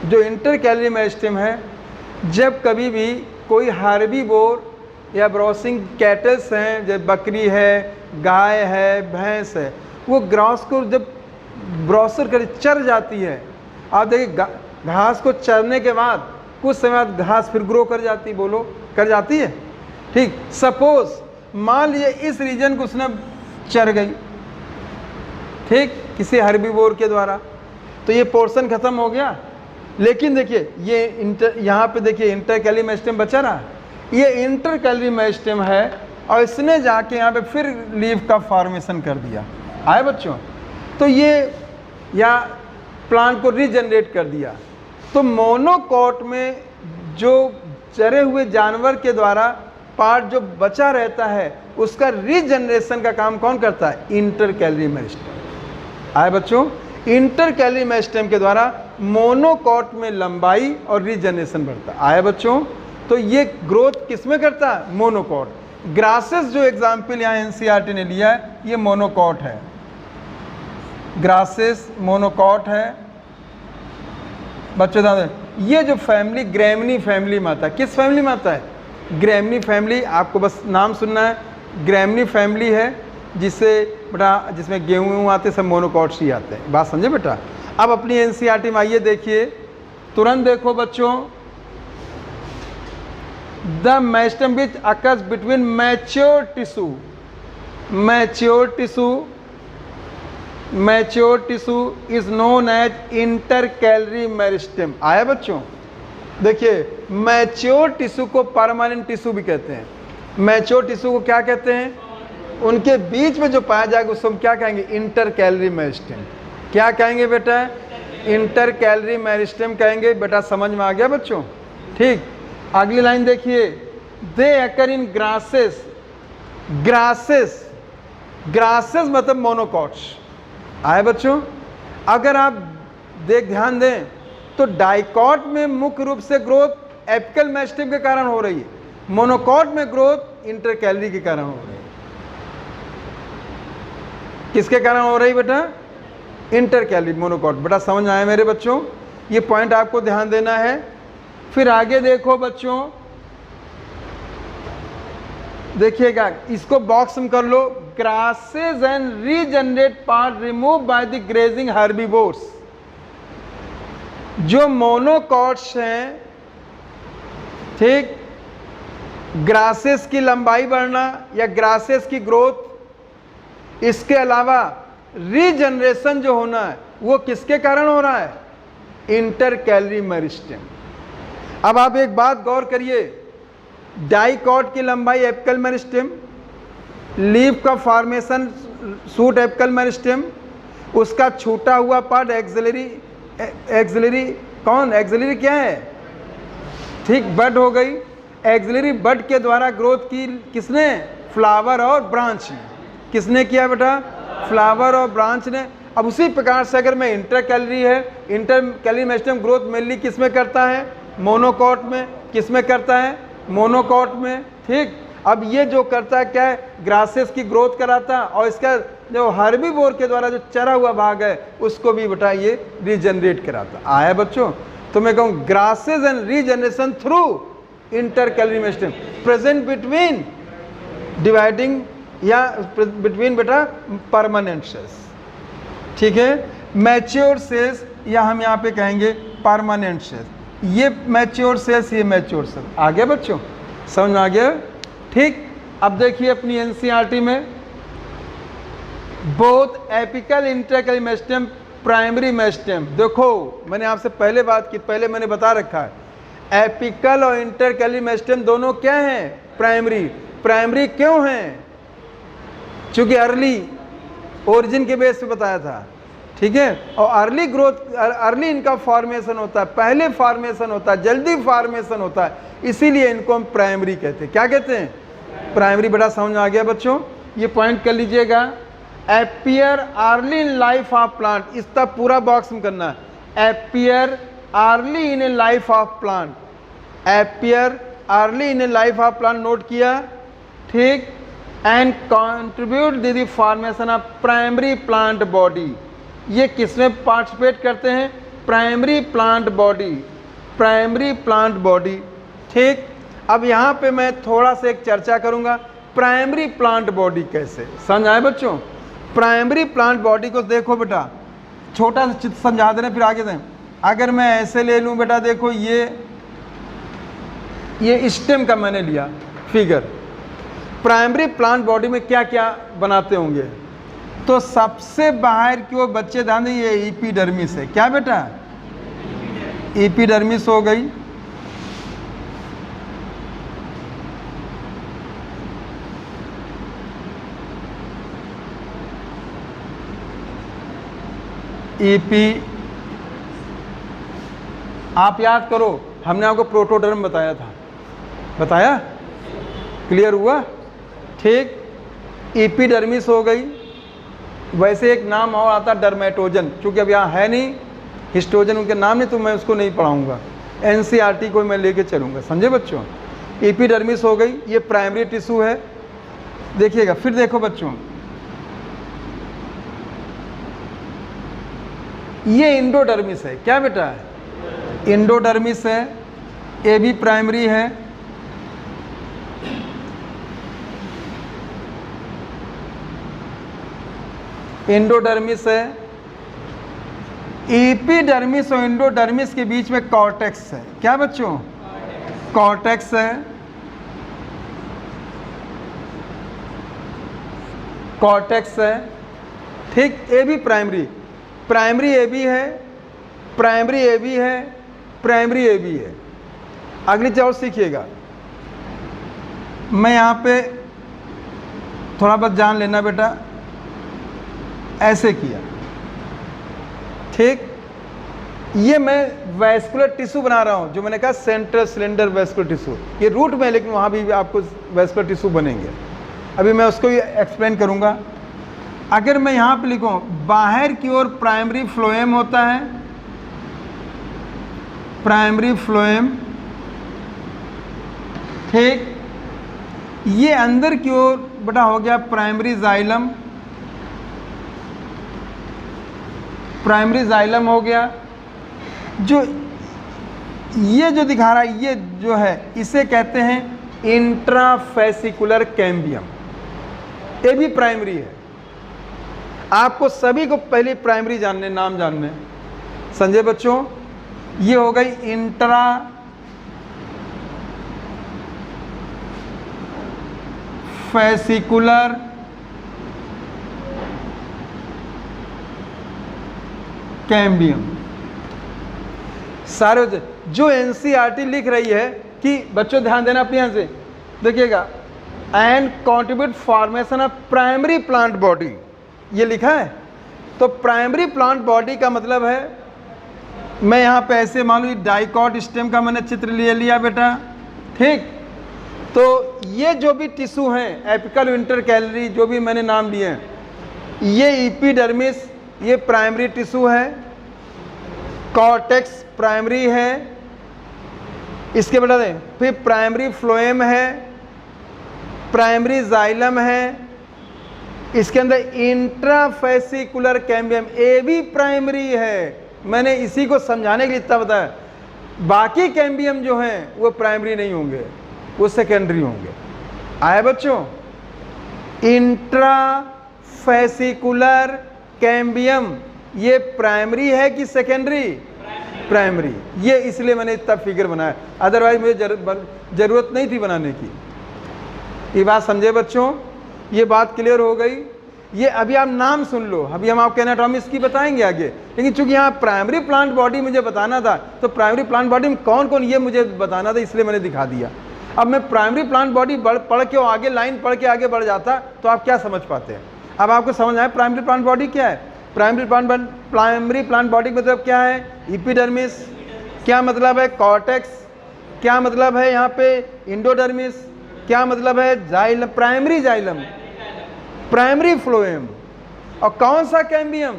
जो इंटर कैलरी मेरिस्टेम है, जब कभी भी कोई हार्बीवोर या ब्राउसिंग कैटल्स हैं, जैसे बकरी है, गाय है, भैंस है, वो ग्रास को जब ब्राउसर कर चर जाती है, आप देखिए घास को चरने के बाद कुछ समय बाद घास फिर ग्रो कर जाती, बोलो कर जाती है, ठीक। सपोज मान लीजिए इस रीजन को उसने चर गई, ठीक, किसी हर्बीवोर के द्वारा, तो ये पोर्शन खत्म हो गया। लेकिन देखिए ये यहाँ पे देखिए इंटर कैलरी मेरिस्टेम बचा रहा, ये इंटर कैलरी मेरिस्टेम है और इसने जाके यहाँ पे फिर लीफ का फॉर्मेशन कर दिया। आए बच्चों, तो ये या प्लांट को रीजनरेट कर दिया। तो मोनोकॉट में जो चरे हुए जानवर के द्वारा पार्ट जो बचा रहता है, उसका रीजनरेशन का काम कौन करता है? Inter calorie meristem. आए बच्चों, इंटर कैलरी मेरिस्टेम के द्वारा मोनोकॉट में लंबाई और रीजनरेशन बढ़ता है। आए बच्चों, तो ये ग्रोथ किस में करता है? मोनोकॉट। ग्रासेस जो एग्जाम्पल यहाँ एनसीईआरटी ने लिया है, ये मोनोकॉट है, ग्रासेस मोनोकॉट है। बच्चों ध्यान दें, ये जो फैमिली ग्रैमनी फैमिली में आता है, किस फैमिली में आता है? ग्रैमनी फैमिली। आपको बस नाम सुनना है, ग्रैमनी फैमिली है, जिससे बेटा जिसमें गेहूँ आते सब मोनोकॉट्स ही आते हैं। बात समझे बेटा? अब अपनी एनसीईआरटी में आइए, देखिए तुरंत देखो बच्चों, the meristem which occurs between mature tissue, mature tissue is known as intercalary meristem. आया बच्चों? देखिए मैच्योर टिश्यू को परमानेंट टिश्यू भी कहते हैं। मैच्योर टिश्यू को क्या कहते हैं? उनके बीच में जो पाया जाएगा उसको हम क्या कहेंगे? Inter calorie meristem. क्या कहेंगे बेटा? इंटर कैलरी मेरिस्टेम कहेंगे। बेटा समझ में आ गया बच्चों? ठीक। अगली लाइन देखिए, दे अकर इन ग्रासेस। ग्रासेस मतलब मोनोकॉट्स। आए बच्चों? अगर आप ध्यान दें तो डाइकॉट में मुख्य रूप से ग्रोथ एपिकल मेरिस्टेम के कारण हो रही है, मोनोकॉट में ग्रोथ इंटर कैलरी के कारण हो रही है। किसके कारण हो रही बेटा? Inter calorie, monocot. बेटा समझ आया मेरे बच्चों? ये पॉइंट आपको ध्यान देना है। फिर आगे देखो बच्चों, देखिएगा, इसको बॉक्स में कर लो। Grasses and regenerate part remove by the grazing herbivores. जो मोनोकॉट्स हैं, ठीक, ग्रासेस की लंबाई बढ़ना या ग्रासेस की ग्रोथ, इसके अलावा रीजनरेशन जो होना है वो किसके कारण हो रहा है? Inter calorie meristem. अब आप एक बात गौर करिए, डाइकॉट की लंबाई एपिकल मेरिस्टेम, लीफ का फॉर्मेशन सूट एपिकल मेरिस्टेम, उसका छूटा हुआ पार्ट एक्सिलरी। कौन? एक्सिलरी क्या है? ठीक, बड हो गई। एक्सिलरी बड के द्वारा ग्रोथ की किसने? फ्लावर और ब्रांच ने। किसने किया बेटा? फ्लावर और ब्रांच ने। अब उसी प्रकार से अगर मैं इंटर कैलरी है, inter calorie meristem growth mainly किस में करता है? मोनोकॉट में। किस में करता है? मोनोकॉट में। ठीक। अब ये जो करता है क्या है? ग्रासेस की ग्रोथ कराता है और इसका जो हर्बीवोर के द्वारा जो चरा हुआ भाग है उसको भी बेटा ये रीजनरेट कराता। आया बच्चों? तो मैं कहूँ grasses and regeneration through enter calorie meristem present between dividing या बिटवीन बेटा परमानेंट सेल्स। ठीक है। मैच्योर सेल्स या हम यहाँ पे कहेंगे परमानेंट सेल्स। ये मैच्योर सेल्स, ये मैच्योर सेल्स। आ गया बच्चों? समझ में आ गया? ठीक। अब देखिए अपनी एनसीईआरटी में both apical inter calorie meristem primary meristem. देखो मैंने आपसे पहले बात की, पहले मैंने बता रखा है एपिकल और इंटर कैलरी मेरिस्टेम दोनों क्या हैं? प्राइमरी। प्राइमरी क्यों हैं? चूंकि अर्ली ओरिजिन के बेस पे बताया था। ठीक है। और अर्ली ग्रोथ, अर्ली इनका फॉर्मेशन होता है, पहले फॉर्मेशन होता है, जल्दी फॉर्मेशन होता है, इसीलिए इनको हम प्राइमरी कहते हैं। क्या कहते हैं? प्राइमरी। बेटा समझ आ गया बच्चों? ये पॉइंट कर लीजिएगा। Appear early in life of plant, इसका पूरा बॉक्स में करना है। Appear early in a life of plant, appear early in a life of plant. Note किया? ठीक। And contribute to the formation of primary plant body. ये किसमें पार्टिसिपेट करते हैं? Primary plant body, primary plant body. ठीक, अब यहाँ पे मैं थोड़ा सा एक चर्चा करूँगा, प्राइमरी प्लांट बॉडी कैसे समझ आए बच्चों? प्राइमरी प्लांट बॉडी को देखो बेटा, छोटा सा चित्र समझा दे रहे फिर आगे दें। अगर मैं ऐसे ले लूँ बेटा, देखो ये स्टेम का मैंने लिया फिगर। प्राइमरी प्लांट बॉडी में क्या क्या बनाते होंगे? तो सबसे बाहर की ओर बच्चे ध्यान दें, ये एपिडर्मिस है। क्या बेटा? एपिडर्मिस हो गई। आप याद करो, हमने आपको प्रोटोडर्म बताया था, बताया? क्लियर हुआ? ठीक, एपिडर्मिस हो गई। वैसे एक नाम और आता डर्मेटोजन, क्योंकि अब यहाँ है नहीं, हिस्टोजन उनके नाम नहीं, तो मैं उसको नहीं पढ़ाऊँगा, एनसीईआरटी को मैं लेके चलूँगा। समझे बच्चों? एपिडर्मिस हो गई, ये प्राइमरी टिश्यू है। देखिएगा, फिर देखो बच्चों, ये इंडोडर्मिस है। क्या बेटा? इंडोडर्मिस है, ये भी प्राइमरी है। इंडोडर्मिस है। एपिडर्मिस और इंडोडर्मिस के बीच में कॉर्टेक्स है। क्या बच्चों? कॉर्टेक्स है, कॉर्टेक्स है। ठीक, ये भी प्राइमरी, प्राइमरी ए बी है, प्राइमरी ए बी है, प्राइमरी ए बी है। अगली चीज और सीखिएगा, मैं यहाँ पे थोड़ा बहुत जान लेना बेटा, ऐसे किया। ठीक, ये मैं वैस्कुलर टिश्यू बना रहा हूँ, जो मैंने कहा सेंट्रल सिलेंडर वैस्कुलर टिश्यू, ये रूट में है, लेकिन वहाँ भी आपको वैस्कुलर टिश्यू बनेंगे। अभी मैं उसको भी एक्सप्लेन करूँगा। अगर मैं यहाँ पे लिखूँ, बाहर की ओर प्राइमरी फ्लोएम होता है, प्राइमरी फ्लोएम। ठीक, ये अंदर की ओर बेटा हो गया प्राइमरी जाइलम, प्राइमरी जाइलम हो गया। जो ये जो दिखा रहा है, ये जो है, इसे कहते हैं इंट्राफेसिकुलर कैम्बियम, ये भी प्राइमरी है। आपको सभी को पहले प्राइमरी जानने, नाम जानने। संजय बच्चों, ये हो गई इंट्रा फेसिकुलर कैम्बियम। सारे जो एनसीईआरटी लिख रही है कि बच्चों ध्यान देना अपने यहाँ से देखिएगा, and contribute formation of primary plant body, ये लिखा है। तो प्राइमरी प्लांट बॉडी का मतलब है, मैं यहाँ पे ऐसे मान लो डाइकॉट स्टेम का मैंने चित्र ले लिया बेटा। ठीक, तो ये जो भी टिश्यू हैं, एपिकल इंटरकैलरी, जो भी मैंने नाम लिए हैं, ये एपिडर्मिस, ये प्राइमरी टिश्यू है, कॉर्टेक्स प्राइमरी है, इसके बता दें, फिर प्राइमरी फ्लोएम है, प्राइमरी जाइलम है, इसके अंदर इंट्राफेसिकुलर कैम्बियम, ए भी प्राइमरी है। मैंने इसी को समझाने के लिए इतना बताया। बाकी कैम्बियम जो हैं वो प्राइमरी नहीं होंगे, वो सेकेंडरी होंगे। आए बच्चों? इंट्राफेसिकुलर कैम्बियम ये प्राइमरी है कि सेकेंडरी? प्राइमरी। ये इसलिए मैंने इतना फिगर बनाया, अदरवाइज मुझे जरूरत नहीं थी बनाने की। ये बात समझे बच्चों? ये बात क्लियर हो गई। ये अभी आप नाम सुन लो, अभी हम आपको एनाटॉमी इसकी बताएंगे आगे, लेकिन चूंकि यहाँ प्राइमरी प्लांट बॉडी मुझे बताना था, तो प्राइमरी प्लांट बॉडी में कौन कौन, ये मुझे बताना था, इसलिए मैंने दिखा दिया। अब मैं प्राइमरी प्लांट बॉडी पढ़ के आगे लाइन पढ़ के आगे बढ़ जाता तो आप क्या समझ पाते हैं? अब आपको समझ आए प्राइमरी प्लांट बॉडी क्या है? प्राइमरी प्लांट बॉडी मतलब क्या है? एपिडर्मिस, क्या मतलब है? कॉर्टेक्स, क्या मतलब है यहाँ पे? इंडोडर्मिस, क्या मतलब है? Xylem, primary xylem, primary phloem, और कौन सा कैम्बियम?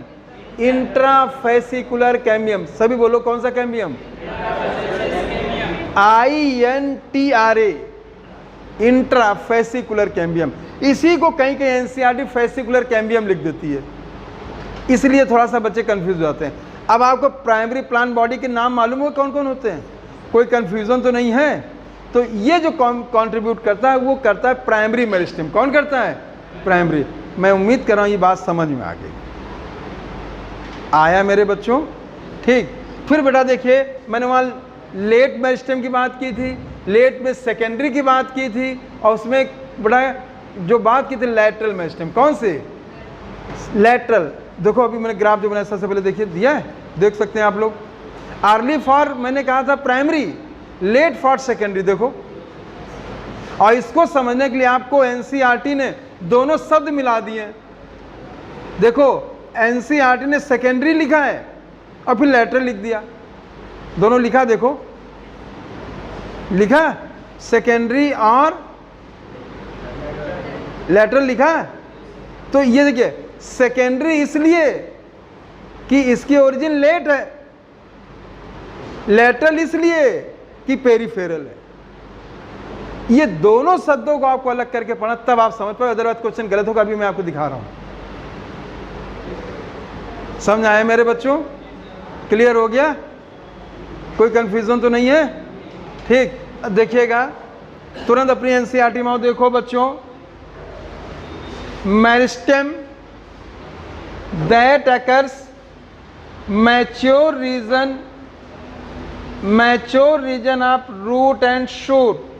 Intrafascicular cambium. सभी बोलो कौन सा कैम्बियम? INTRA, intrafascicular cambium. इसी को कहीं कहीं एनसीईआरटी फेसिकुलर कैम्बियम लिख देती है, इसलिए थोड़ा सा बच्चे कंफ्यूज हो जाते हैं। अब आपको प्राइमरी प्लांट बॉडी के नाम मालूम हो कौन कौन होते हैं? कोई कंफ्यूजन तो नहीं है? तो ये जो कंट्रीब्यूट करता है वो करता है प्राइमरी मेरिस्टेम। कौन करता है? प्राइमरी। मैं उम्मीद कर रहा हूँ ये बात समझ में आ गई। आया मेरे बच्चों? ठीक। फिर बेटा देखिए, मैंने वहाँ लेट मेरिस्टेम की बात की थी, लेट में सेकेंडरी की बात की थी, और उसमें बड़ा जो बात की थी लैटरल मेरिस्टेम। कौन से? लैटरल। देखो अभी मैंने ग्राफ जो बनाया सबसे पहले देखिए, दिया है, देख सकते हैं आप लोग। अर्ली फॉर मैंने कहा था प्राइमरी, लेट फॉर सेकेंडरी। देखो, और इसको समझने के लिए आपको एनसीईआरटी ने दोनों शब्द मिला दिए। देखो एनसीईआरटी ने सेकेंडरी लिखा है और फिर लैटरल लिख दिया, दोनों लिखा। देखो लिखा सेकेंडरी और लैटरल लिखा है। तो ये देखिए, सेकेंडरी इसलिए कि इसकी ओरिजिन लेट है, लैटरल इसलिए कि पेरिफेरल है। ये दोनों शब्दों को आपको अलग करके पढ़ना, तब आप समझ पाए, अदरवाइज क्वेश्चन गलत होगा। अभी मैं आपको दिखा रहा हूं। समझ आए मेरे बच्चों? क्लियर हो गया? कोई कंफ्यूजन तो नहीं है? ठीक। देखिएगा तुरंत अपनी एनसीईआरटी में देखो बच्चों, meristem that occurs mature region of root and shoot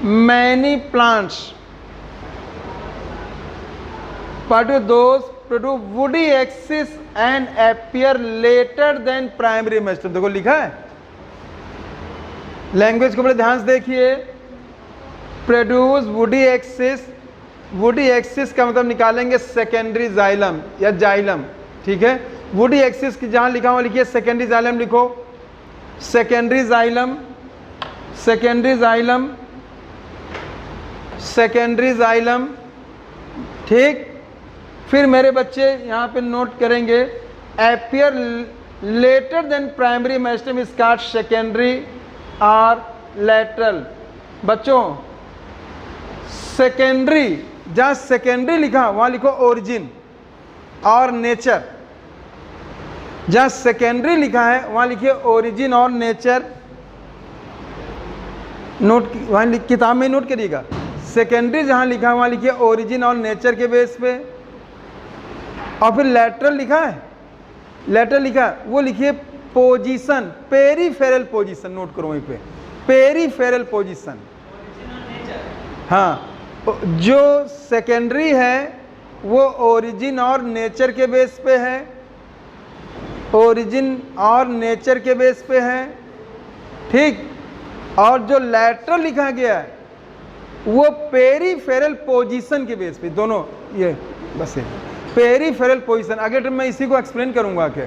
many plants, produce woody axis and appear later than primary meristem। देखो लिखा है, लैंग्वेज को बड़े ध्यान से देखिए। Produce woody axis, woody axis का मतलब निकालेंगे सेकेंडरी जाइलम या जाइलम, ठीक है। वुडी एक्सिस की जहां लिखा हुआ लिखिए सेकेंडरी जाइलम लिखो, secondary xylem, secondary xylem, secondary xylem, ठीक। फिर मेरे बच्चे यहाँ पे नोट करेंगे, appear later than primary meristem is called secondary और लैटरल। बच्चों सेकेंडरी, जहाँ सेकेंडरी लिखा वहाँ लिखो ओरिजिन और नेचर, जहाँ सेकेंडरी लिखा है वहाँ लिखिए ओरिजिन और नेचर। नोट वहाँ किताब में नोट करिएगा, सेकेंडरी जहाँ लिखा है वहाँ लिखिए ओरिजिन और नेचर के बेस पे। और फिर लैटरल लिखा है, लैटरल लिखा है वो लिखिए पोजीशन, पेरीफेरल पोजीशन। नोट करो वहीं पे, पेरीफेरल पोजीशन। हाँ, जो सेकेंडरी है वो ओरिजिन और नेचर के बेस पे है, ओरिजिन और नेचर के बेस पे है, ठीक। और जो लैटरल लिखा गया है वो पेरीफेरल पोजीशन के बेस पे, दोनों ये बस है पेरीफेरल पोजीशन। अगर मैं इसी को एक्सप्लेन करूंगा कि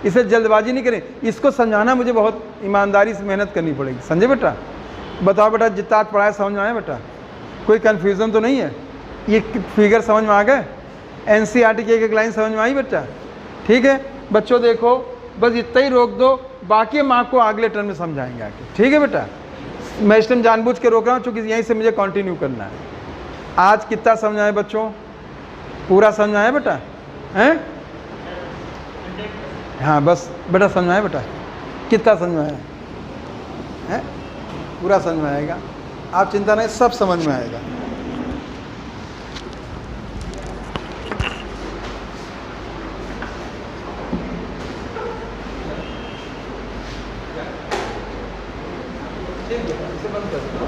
इसे जल्दबाजी नहीं करें, इसको समझाना मुझे बहुत ईमानदारी से मेहनत करनी पड़ेगी। समझे बेटा? बताओ बेटा, जितना आज पढ़ाया समझ में आया बेटा? कोई कन्फ्यूज़न तो नहीं है? ये फिगर समझ में आ गए? एनसीईआरटी की एक एक लाइन समझ में आई बेटा? ठीक है बच्चों, देखो बस इतना ही रोक दो, बाकी हम आपको अगले टर्म में समझाएंगे आके। ठीक है बेटा? मैं इस टाइम जानबूझ के रोक रहा हूँ क्योंकि यहीं से मुझे कंटिन्यू करना है। आज कितना समझ आए बच्चों? पूरा समझ आया बेटा? हैं? हाँ बस बेटा समझ आया बेटा? कितना समझ में आया है? पूरा समझ में आएगा, आप चिंता नहीं, सब समझ में आएगा। इसे बंद कर दो।